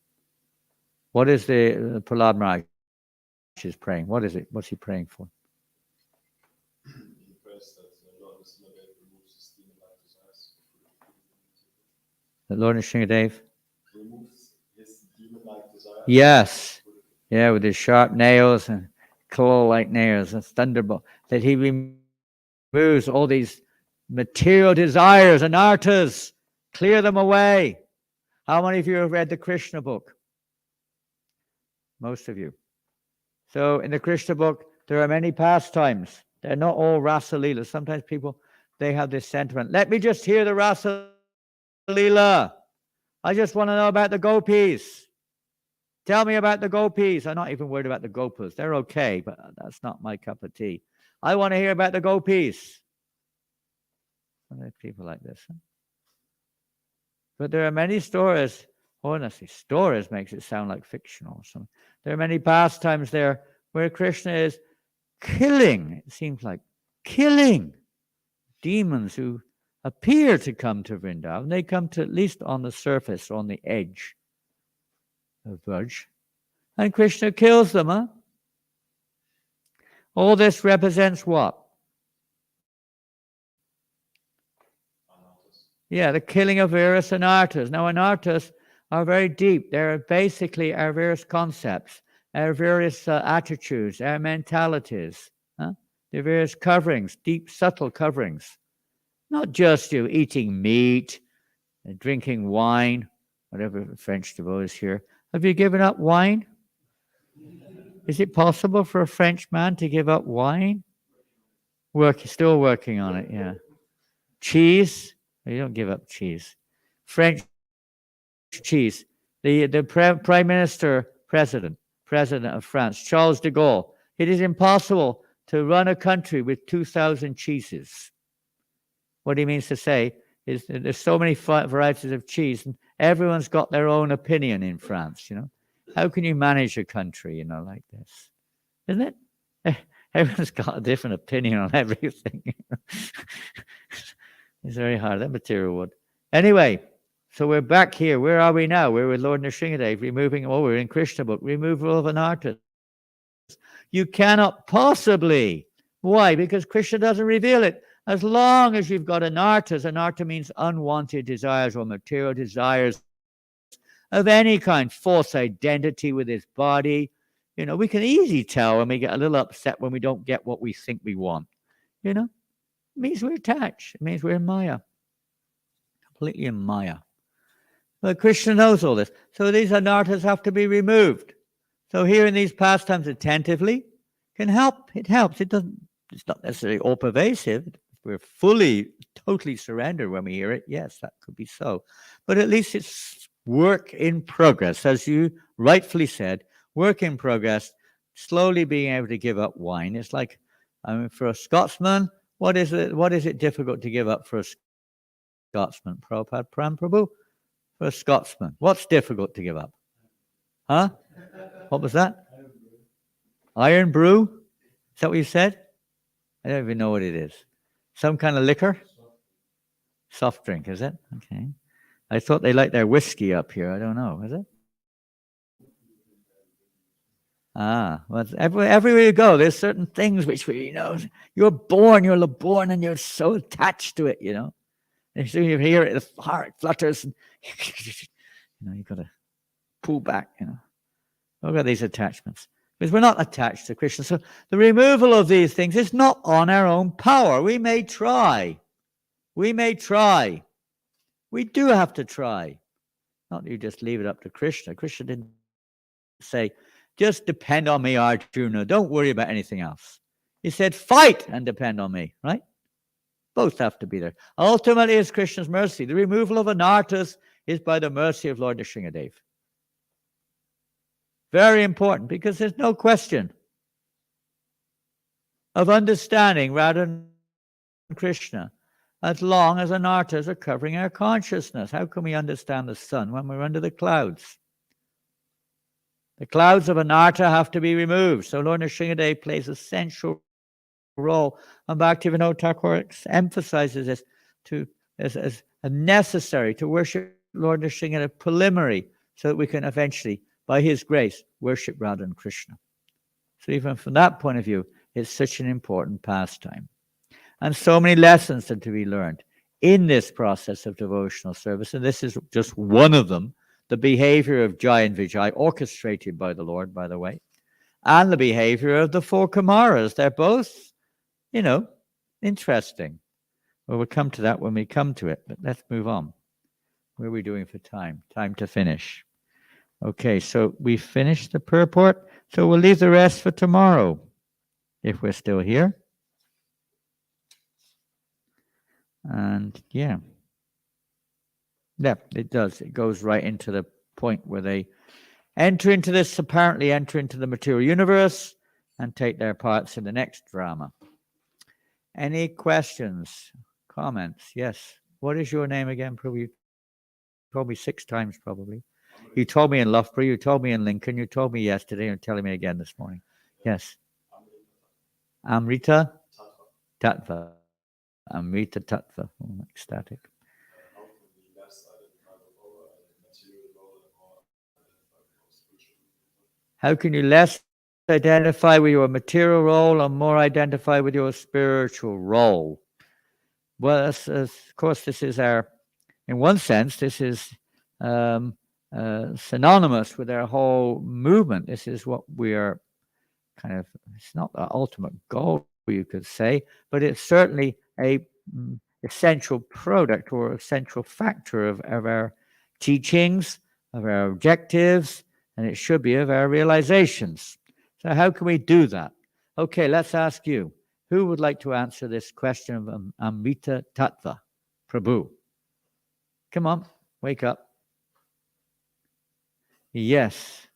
What is the Prahlad Maharaj is praying? What is it? What's he praying for? He prays that Lord Nrsimhadev removes his demon-like desires. That Lord Nrsimhadev removes his demon-like desires. Yes. Yeah, with his sharp nails and claw-like nails and thunderbolt. That he removes all these material desires and arthas. Clear them away. How many of you have read the Krishna book? Most of you. So in the Krishna book, there are many pastimes. They're not all Rasa Leela. Sometimes people, they have this sentiment. Let me just hear the Rasa Leela. I just want to know about the gopis. Tell me about the gopis. I'm not even worried about the gopas. They're okay, but that's not my cup of tea. I want to hear about the gopis. Well, there's people like this. Huh? But there are many stories. Honestly, stories makes it sound like fictional or something. There are many pastimes there where Krishna is killing, it seems like, killing demons who appear to come to Vrindavan. They come to at least on the surface, on the edge of Vraj. And Krishna kills them, huh? All this represents what? Yeah, the killing of various anarthas. Now, anarthas are very deep. They're basically our various concepts, our various attitudes, our mentalities, huh? The various coverings, deep, subtle coverings. Not just you eating meat and drinking wine, whatever French devotees here. Have you given up wine? Is it possible for a French man to give up wine? Still working on it, yeah. Cheese? You don't give up cheese. French cheese. The Prime Minister, President of France, Charles de Gaulle. It is impossible to run a country with 2,000 cheeses. What he means to say is that there's so many varieties of cheese, and everyone's got their own opinion in France, you know. How can you manage a country, you know, like this? Isn't it? Everyone's got a different opinion on everything. It's very hard, that material wood. Anyway, so we're back here. Where are we now? We're with Lord Nrsimhadev, we're in Krishna book, removal of anarthas. You cannot possibly. Why? Because Krishna doesn't reveal it. As long as you've got anarthas, anartha means unwanted desires or material desires of any kind, false identity with his body. You know, we can easily tell when we get a little upset when we don't get what we think we want. You know, it means we're attached. It means we're in Maya. Completely in Maya. But Krishna knows all this. So these anarthas have to be removed. So here in these pastimes attentively can help. It helps. It's not necessarily all pervasive. We're totally surrendered when we hear it. Yes, that could be so. But at least it's work in progress. As you rightfully said, work in progress, slowly being able to give up wine. It's like, for a Scotsman, what is it difficult to give up for a Scotsman? Prabhupada, Pram Prabhu? For a Scotsman, what's difficult to give up? Huh? What was that? Iron brew? Is that what you said? I don't even know what it is. Some kind of liquor? Soft drink, is it? Okay. I thought they liked their whiskey up here. I don't know. Is it? Well, everywhere you go, there's certain things which you're born and you're so attached to it, you know. And as soon as you hear it, the heart flutters and you've got to pull back, you know. Look at these attachments. Because we're not attached to Krishna. So the removal of these things is not on our own power. We may try. We do have to try. Not that you just leave it up to Krishna. Krishna didn't say, just depend on me, Arjuna. Don't worry about anything else. He said, fight and depend on me, right? Both have to be there. Ultimately, it's Krishna's mercy. The removal of anarthas is by the mercy of Lord Nrsimhadev. Very important, because there's no question of understanding Radha and Krishna as long as anarthas are covering our consciousness. How can we understand the sun when we're under the clouds? The clouds of anartha have to be removed. So Lord Nrsimhadev plays a central role. And Bhaktivinoda Thakur emphasizes this as necessary to worship Lord Nrsimhadev, preliminary, so that we can eventually, by his grace, worship Radha and Krishna. So even from that point of view, it's such an important pastime. And so many lessons are to be learned in this process of devotional service. And this is just one of them, the behavior of Jai and Vijay, orchestrated by the Lord, by the way, and the behavior of the four Kumaras. They're both, interesting. Well, we'll come to that when we come to it, but let's move on. What are we doing for time? Time to finish. Okay, so we finished the purport, so we'll leave the rest for tomorrow, if we're still here. And yeah, it does. It goes right into the point where they apparently enter into the material universe and take their parts in the next drama. Any questions, comments? Yes. What is your name again? Probably you told me 6 times probably. You told me in Loughborough, you told me in Lincoln, you told me yesterday, and you're telling me again this morning. Yes. Amrita Tattva. Amrita Tattva. Oh, ecstatic. How can you less identify with your material role and more identify with your spiritual role? Well, of course, this is in one sense, this is synonymous with our whole movement. This is what we are it's not the ultimate goal, you could say, but it's certainly a essential product or essential factor of our teachings, of our objectives, and it should be of our realizations. So how can we do that? Okay, let's ask you. Who would like to answer this question of Amrita Tattva? Prabhu. Come on, wake up. Yes.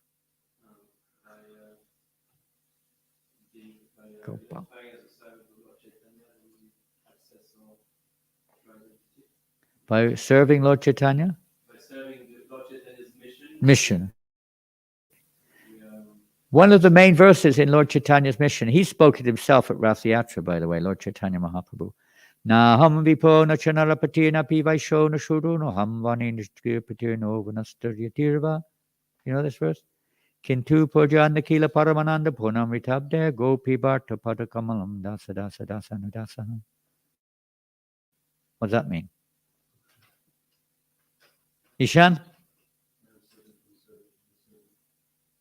Gopal. By serving Lord Chaitanya? By serving Lord Chaitanya's mission. One of the main verses in Lord Chaitanya's mission, he spoke it himself at Rath Yatra, by the way, Lord Chaitanya Mahaprabhu. Na ham vipo na chanarapati na pivaisho na shuru no ham vani nishkirpati no vanastaryatirva. You know this verse? Kintu pujana kila paramananda punamritabde gopi bharta padakamalam dasa dasa dasa dasa. What does that mean? Ishan?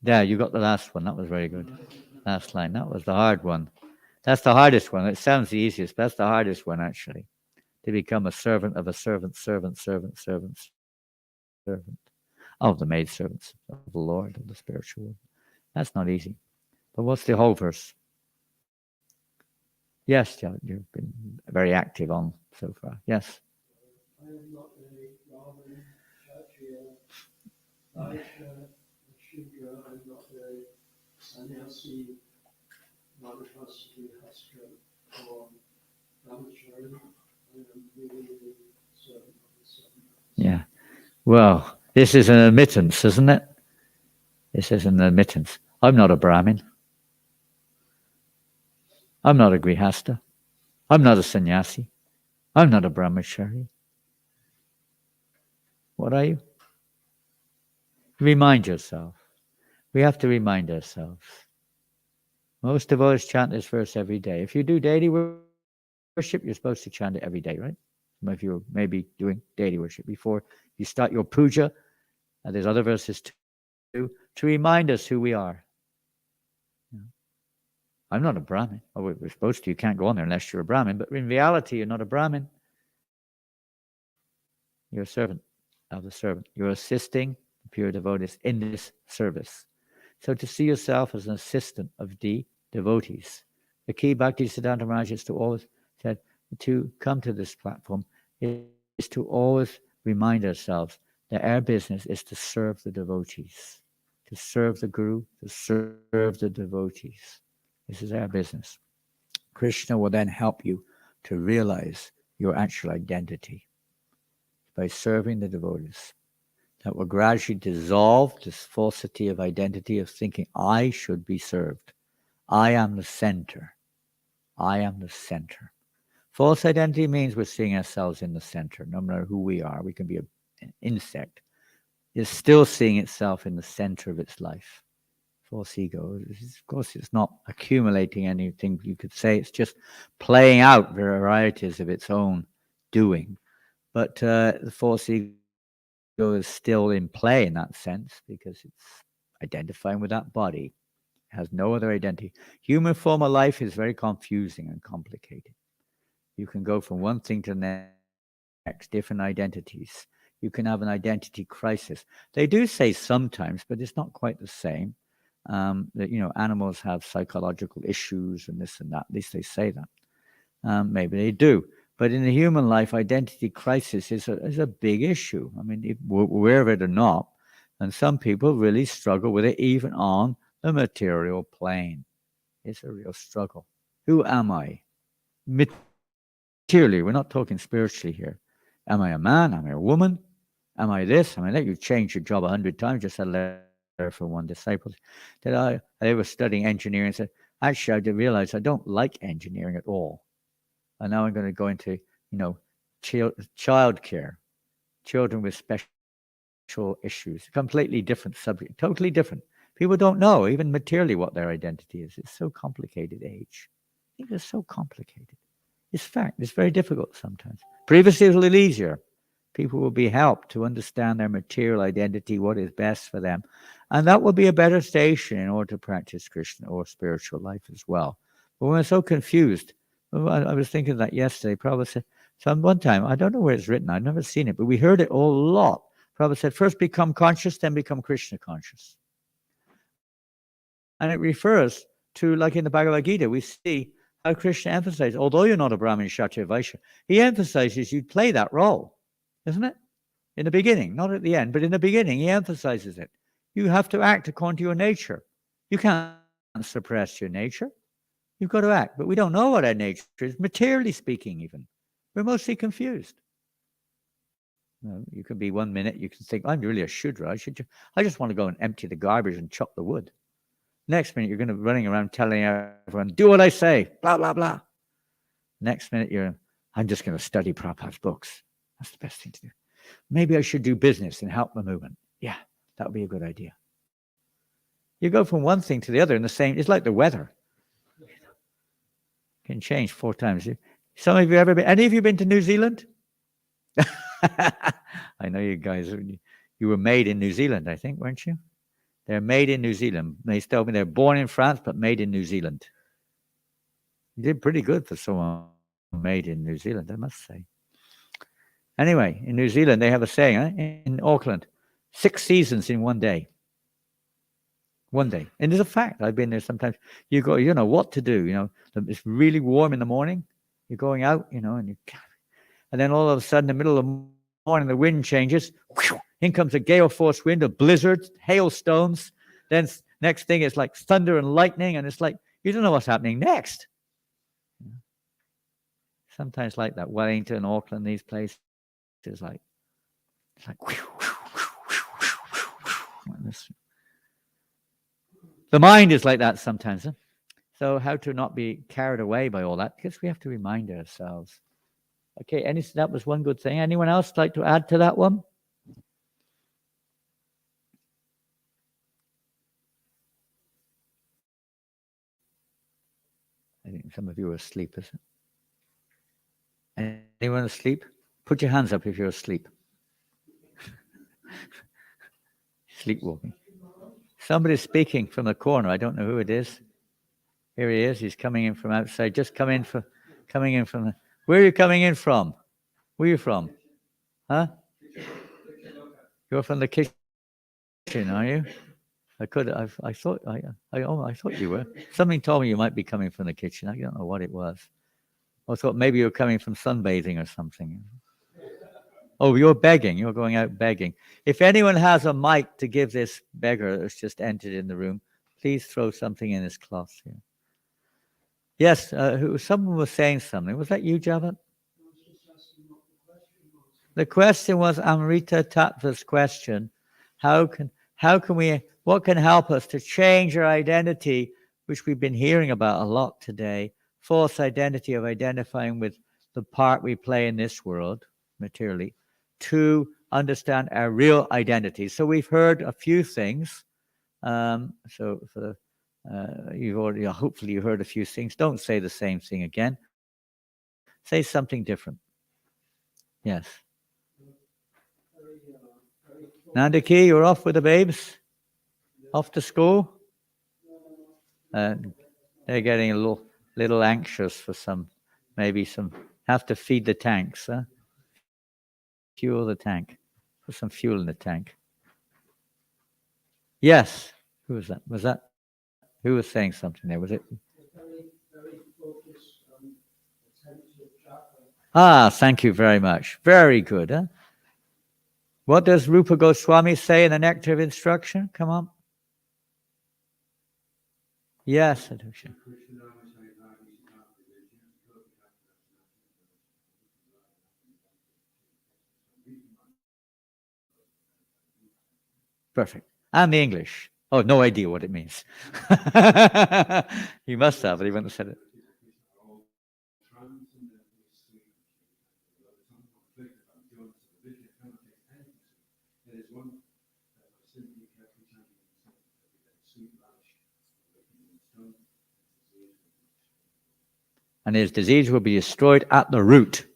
There, you got the last one. That was very good. Last line. That was the hard one. That's the hardest one. It sounds the easiest, but that's the hardest one, actually. To become a servant of a servant of the maidservants of the Lord, of the spiritual world. That's not easy. But what's the whole verse? Yes, you've been very active on so far. Yes. I am not a Brahmin, Kshatriya, Vaishya, Shudra. I'm not a sannyasi, Madhusri, Hastra, or Brahmachari. I am really the servant of the servant. Yeah. Well, this is an admittance, isn't it? This is an admittance. I'm not a Brahmin. I'm not a Grihasta. I'm not a sannyasi. I'm not a brahmachari. What are you? Remind yourself. We have to remind ourselves. Most devotees chant this verse every day. If you do daily worship, you're supposed to chant it every day, right? Some of you may be doing daily worship before you start your puja. And there's other verses too, to remind us who we are. I'm not a Brahmin. Oh, we're supposed to. You can't go on there unless you're a Brahmin. But in reality, you're not a Brahmin. You're a servant of the servant. You're assisting the pure devotees in this service. So to see yourself as an assistant of the devotees. The key Bhakti Siddhanta Maharaj is to always said to come to this platform is to always remind ourselves that our business is to serve the devotees, to serve the Guru, to serve the devotees. This is our business. Krishna will then help you to realize your actual identity by serving the devotees. that will gradually dissolve this falsity of identity of thinking I should be served. I am the center. I am the center. False identity means we're seeing ourselves in the center. No matter who we are, we can be an insect. It's still seeing itself in the center of its life. False ego, of course, it's not accumulating anything. You could say it's just playing out varieties of its own doing. But the false ego is still in play in that sense because it's identifying with that body. It has no other identity. Human form of life is very confusing and complicated. You can go from one thing to the next, different identities. You can have an identity crisis. They do say sometimes, but it's not quite the same. That animals have psychological issues and this and that. At least they say that. Maybe they do. But in the human life, identity crisis is a big issue. I mean, we're aware of it or not. And some people really struggle with it even on the material plane. It's a real struggle. Who am I? Materially, we're not talking spiritually here. Am I a man? Am I a woman? Am I this? Am I that? You've changed your job 100 times. Just had a letter from one disciple that they were studying engineering and said, actually, I did realize I don't like engineering at all. And now I'm going to go into, child care, children with special issues, completely different subject, totally different. People don't know even materially what their identity is. It's so complicated, age. I think it's so complicated. It's fact. It's very difficult sometimes. Previously, it was a little easier. People will be helped to understand their material identity, what is best for them. And that will be a better station in order to practice Krishna or spiritual life as well. But when we're so confused, I was thinking that yesterday. Prabhupada said, one time, I don't know where it's written, I've never seen it, but we heard it a lot. Prabhupada said, first become conscious, then become Krishna conscious. And it refers to, like in the Bhagavad Gita, we see how Krishna emphasizes, although you're not a Brahmin, Kshatriya, Vaishya, he emphasizes you play that role, isn't it? In the beginning, not at the end, but in the beginning, he emphasizes it. You have to act according to your nature. You can't suppress your nature. You've got to act, but we don't know what our nature is, materially speaking even. We're mostly confused. You can be 1 minute, you can think, I'm really a Shudra. I just want to go and empty the garbage and chop the wood. Next minute, you're going to be running around telling everyone, do what I say, blah, blah, blah. Next minute, I'm just going to study Prabhupada's books. That's the best thing to do. Maybe I should do business and help the movement. Yeah, that would be a good idea. You go from one thing to the other in the same, it's like the weather. Can change 4 times. Some of you any of you been to New Zealand? I know you guys, you were made in New Zealand, I think, weren't you? They're made in New Zealand. They told me they're born in France, but made in New Zealand. You did pretty good for someone made in New Zealand, I must say. Anyway, in New Zealand, they have a saying, in Auckland, 6 seasons in 1 day. 1 day. And it's a fact. I've been there sometimes. You know what to do. It's really warm in the morning. You're going out, and then all of a sudden, in the middle of the morning, the wind changes. In comes a gale force wind, a blizzard, hailstones. Then next thing is like thunder and lightning. And it's like, you don't know what's happening next. Sometimes like that, Wellington, Auckland, these places, it's like the mind is like that sometimes. Huh? So how to not be carried away by all that? Because we have to remind ourselves. Okay, that was one good thing. Anyone else like to add to that one? I think some of you are asleep, isn't it? Anyone asleep? Put your hands up if you're asleep. Sleepwalking. Somebody's speaking from the corner. I don't know who it is. Here he is. He's coming in from outside. Just coming in from the... Where are you coming in from? Where are you from? Huh? You're from the kitchen, are you? I thought you were. Something told me you might be coming from the kitchen. I don't know what it was. I thought maybe you were coming from sunbathing or something. Oh, you're begging. You're going out begging. If anyone has a mic to give this beggar that's just entered in the room, please throw something in his cloth here. Yes, someone was saying something. Was that you, Javat? The question was Amrita Tattva's question. what can help us to change our identity, which we've been hearing about a lot today, false identity of identifying with the part we play in this world, materially, to understand our real identity. So we've heard a few things. So for you've already, hopefully you heard a few things. Don't say the same thing again. Say something different. Yes. Nandaki, you're off with the babes? Off to school? They're getting a little anxious for have to feed the tanks, huh? Fuel the tank. Put some fuel in the tank. Yes. Who was that? Who was saying something there? Was it? Thank you very much. Very good, huh? What does Rupa Goswami say in the Nectar of Instruction? Come on. Yes, Adusha. Perfect. And the English. Oh, no idea what it means. He must have, but he wouldn't have said it. And his disease will be destroyed at the root.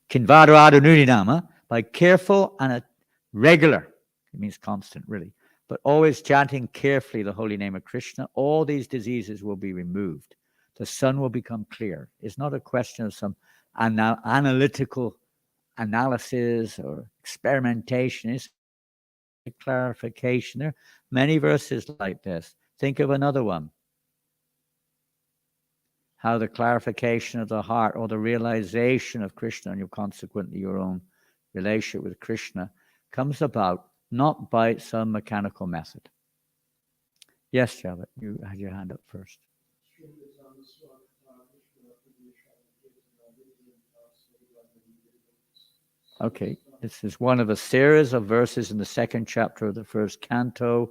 Kinvadradunudinama, by careful and a regular, it means constant really, but always chanting carefully the holy name of Krishna, all these diseases will be removed. The sun will become clear. It's not a question of some analytical analysis or experimentation. It's a clarification. There are many verses like this. Think of another one. How the clarification of the heart or the realization of Krishna and consequently your own relationship with Krishna comes about not by some mechanical method. Yes, Javat, you had your hand up first. Okay, this is one of a series of verses in the second chapter of the first canto,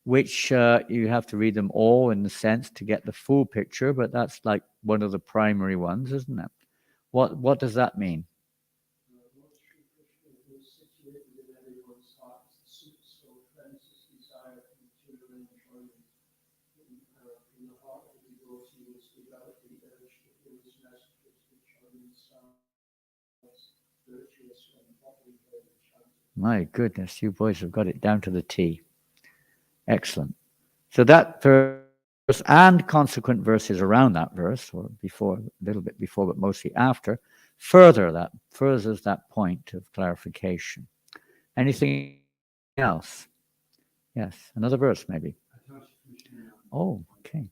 which you have to read them all in the sense to get the full picture, but that's like one of the primary ones, isn't it? What does that mean? My goodness, you boys have got it down to the T. Excellent. So that verse and consequent verses around that verse, or before, a little bit before, but mostly after, furthers that point of clarification. Anything else? Yes, another verse maybe. Oh, okay.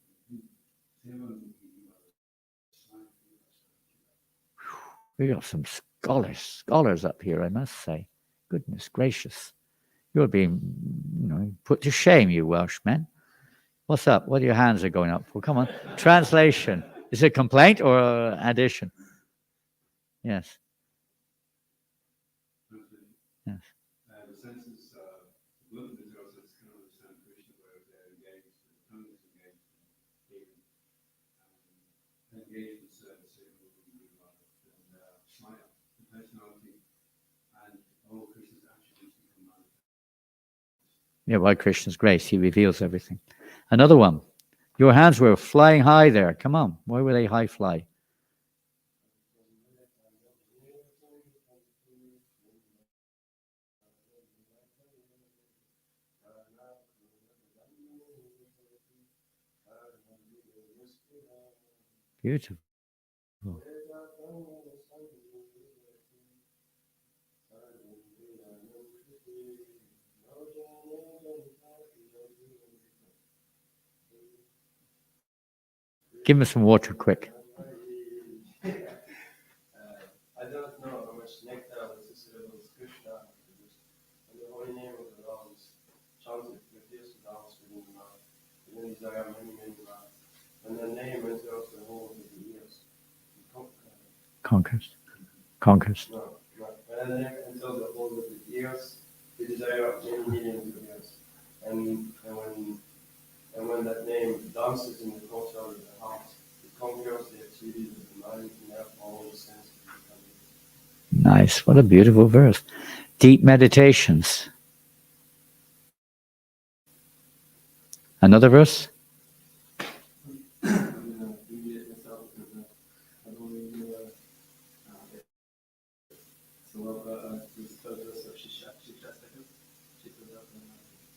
We got some scholars up here, I must say. Goodness gracious. You're being, put to shame, you Welshmen. What's up? What your hands are going up for? Come on. Translation. Is it complaint or addition? Yes. Yes. The senses, look at the process, can understand Krishna where they're engaged, the tongue is engaged in engaged in service, and smile, the personality, and all Krishna's attributes become manifest. Yeah, by Krishna's grace, he reveals everything. Another one. Your hands were flying high there. Come on. Why were they high fly? Beautiful. Give me some water quick. I don't know how much nectar is associated with Krishna. And the holy name of the Lord is chanted with this dance within the mouth. And then there are many mouths. And the name enters the whole of the ears. Conquers. Conquers. No. And then enters the whole of the ears. It desire of many millions of years. And when that name dances in the courtyard of the heart, it conquers the activities of the mind, and therefore all the senses become. Nice. What a beautiful verse. Deep meditations. Another verse?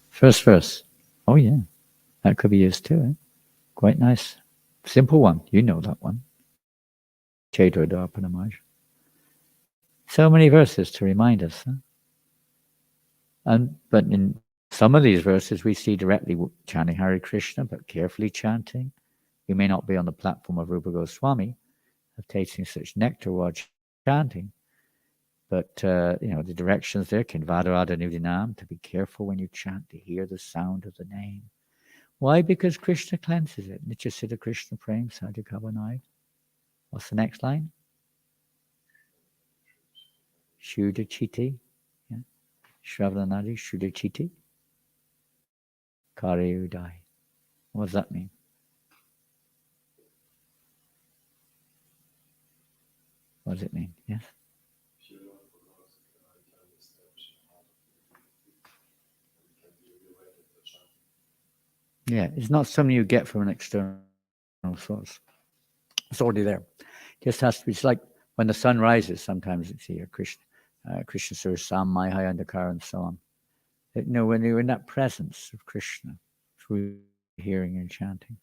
First verse. Oh, yeah. That could be used too. Eh? Quite nice. Simple one. You know that one. Chaitra Darpanamaj. So many verses to remind us. Huh? But in some of these verses, we see directly chanting Hare Krishna, but carefully chanting. You may not be on the platform of Rupa Goswami, of tasting such nectar while chanting. But, the directions there, Kinvadharada Nudinam, to be careful when you chant, to hear the sound of the name. Why? Because Krishna cleanses it. Nityasiddha Krishna Prem Sadhikavanai. What's the next line? Shuddha-chitti. Yeah. Shravanadi, Shuddha-chitti. Kare Udai. What does that mean? What does it mean? Yes? Yeah, it's not something you get from an external source. It's already there. It just has to be. It's like when the sun rises, sometimes it's here, Krishna Sur Sam, Mahaya Andakar, and so on. When you're in that presence of Krishna, through hearing and chanting,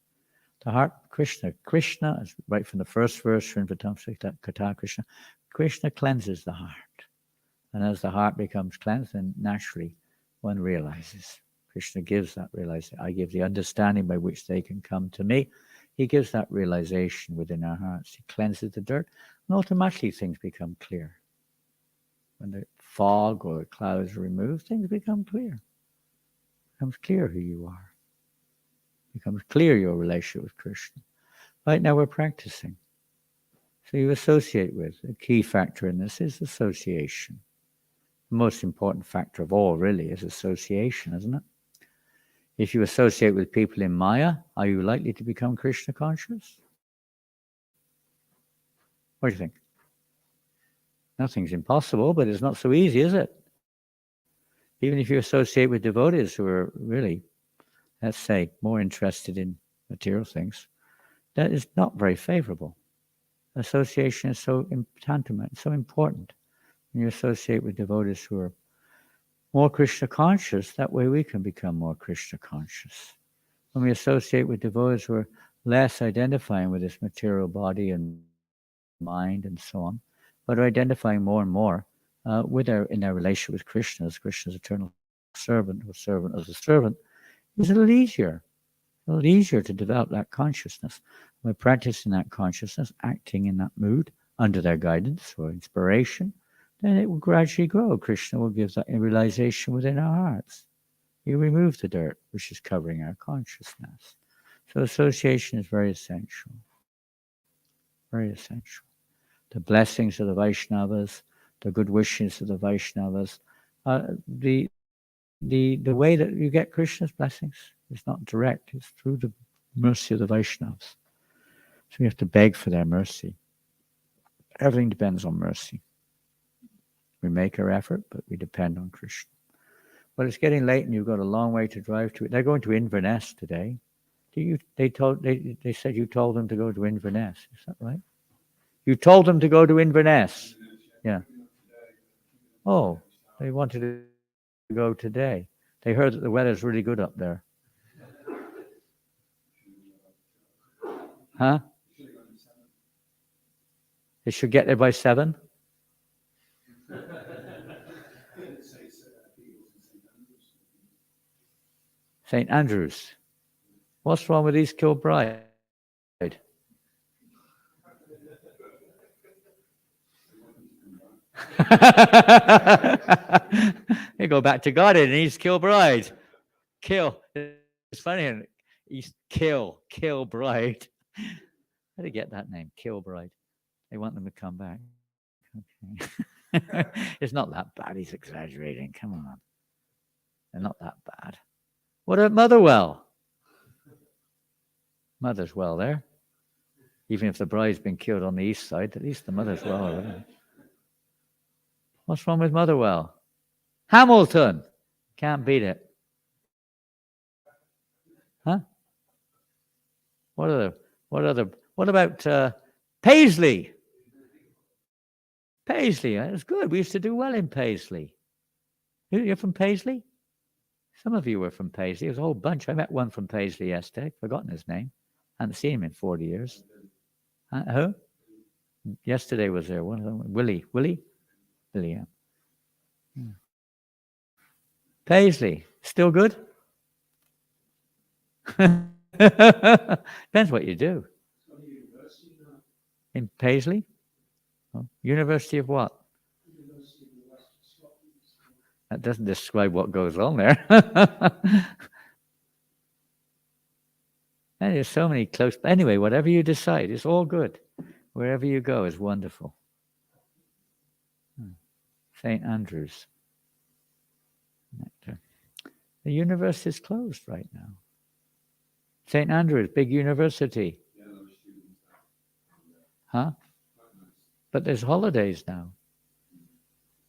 the heart, Krishna, right from the first verse, Kata Krishna, Krishna cleanses the heart. And as the heart becomes cleansed, then naturally one realizes. Krishna gives that realization. I give the understanding by which they can come to me. He gives that realization within our hearts. He cleanses the dirt, and automatically things become clear. When the fog or the clouds are removed, things become clear. It becomes clear who you are. It becomes clear your relationship with Krishna. Right now we're practicing. So you associate with. The key factor in this is association. The most important factor of all, really, is association, isn't it? If you associate with people in Maya, are you likely to become Krishna conscious? What do you think? Nothing's impossible, but it's not so easy, is it? Even if you associate with devotees who are really, let's say, more interested in material things, that is not very favorable. Association is so tantamount, so important. When you associate with devotees who are more Krishna conscious, that way we can become more Krishna conscious. When we associate with devotees who are less identifying with this material body and mind and so on, but are identifying more and more in their relationship with Krishna as Krishna's eternal servant or servant of the servant, it's a little easier to develop that consciousness. By practicing that consciousness, acting in that mood under their guidance or inspiration, then it will gradually grow. Krishna will give that realization within our hearts. You remove the dirt which is covering our consciousness. So association is very essential. Very essential. The blessings of the Vaishnavas, the good wishes of the Vaishnavas, the way that you get Krishna's blessings is not direct, it's through the mercy of the Vaishnavas. So we have to beg for their mercy. Everything depends on mercy. We make our effort, but we depend on Krishna. But it's getting late and you've got a long way to drive to. They're going to Inverness today. They said you told them to go to Inverness. Is that right? You told them to go to Inverness. Yeah. Oh, they wanted to go today. They heard that the weather's really good up there. Huh? They should get there by 7? St. Andrews. What's wrong with East Kilbride? They go back to God in East Kilbride. It's funny. East Kilbride. How do you get that name? Kilbride. They want them to come back. Okay. It's not that bad. He's exaggerating. Come on. They're not that bad. What about Motherwell? Mother's well there. Even if the bride's been killed on the east side, at least the mother's well already. What's wrong with Motherwell? Hamilton. Can't beat it. Huh? What about Paisley? Paisley, that's good. We used to do well in Paisley. You're from Paisley? Some of you were from Paisley. It was a whole bunch. I met one from Paisley yesterday. Forgotten his name. Hadn't seen him in 40 years. Who? Yesterday was there. One of them. Willie, yeah. Paisley, still good? Depends what you do. In Paisley? Oh, University of what? That doesn't describe what goes on there. And there's so many close. Anyway, whatever you decide, it's all good. Wherever you go is wonderful. St. Andrews. The university is closed right now. St. Andrews, big university. Huh? But there's holidays now.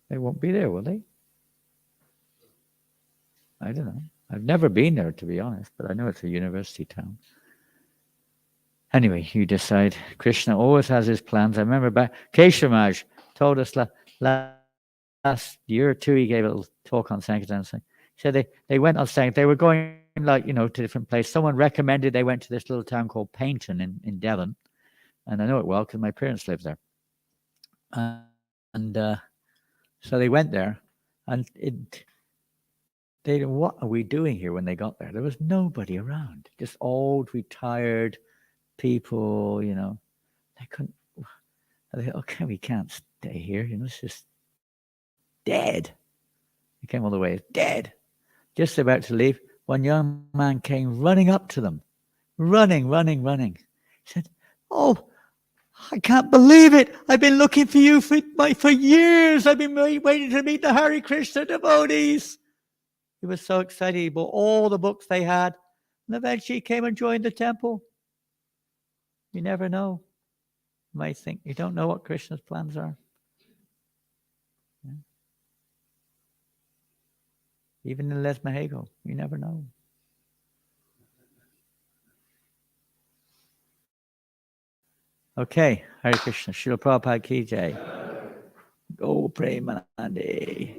They won't be there, will they? I don't know. I've never been there, to be honest, but I know it's a university town. Anyway, you decide. Krishna always has his plans. I remember back, Keshav told us last year or two, he gave a little talk on Sankirtan. He said they went on Sankirtan. They were going, to different places. Someone recommended they went to this little town called Paynton in Devon. And I know it well because my parents lived there. So they went there. And what are we doing here when they got there? There was nobody around. Just old, retired people, They couldn't. They thought, okay, we can't stay here. It's just dead. He came all the way, dead. Just about to leave, one young man came running up to them. Running. He said, "Oh, I can't believe it. I've been looking for you for years. I've been waiting to meet the Hare Krishna devotees." He was so excited. He bought all the books they had. And eventually he came and joined the temple. You never know. You might think you don't know what Krishna's plans are. Yeah. Even in Les Mahego, you never know. Okay, Hare Krishna. Srila Prabhupada ki jai. Go Premanande.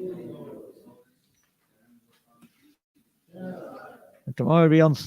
Tomorrow we'll be on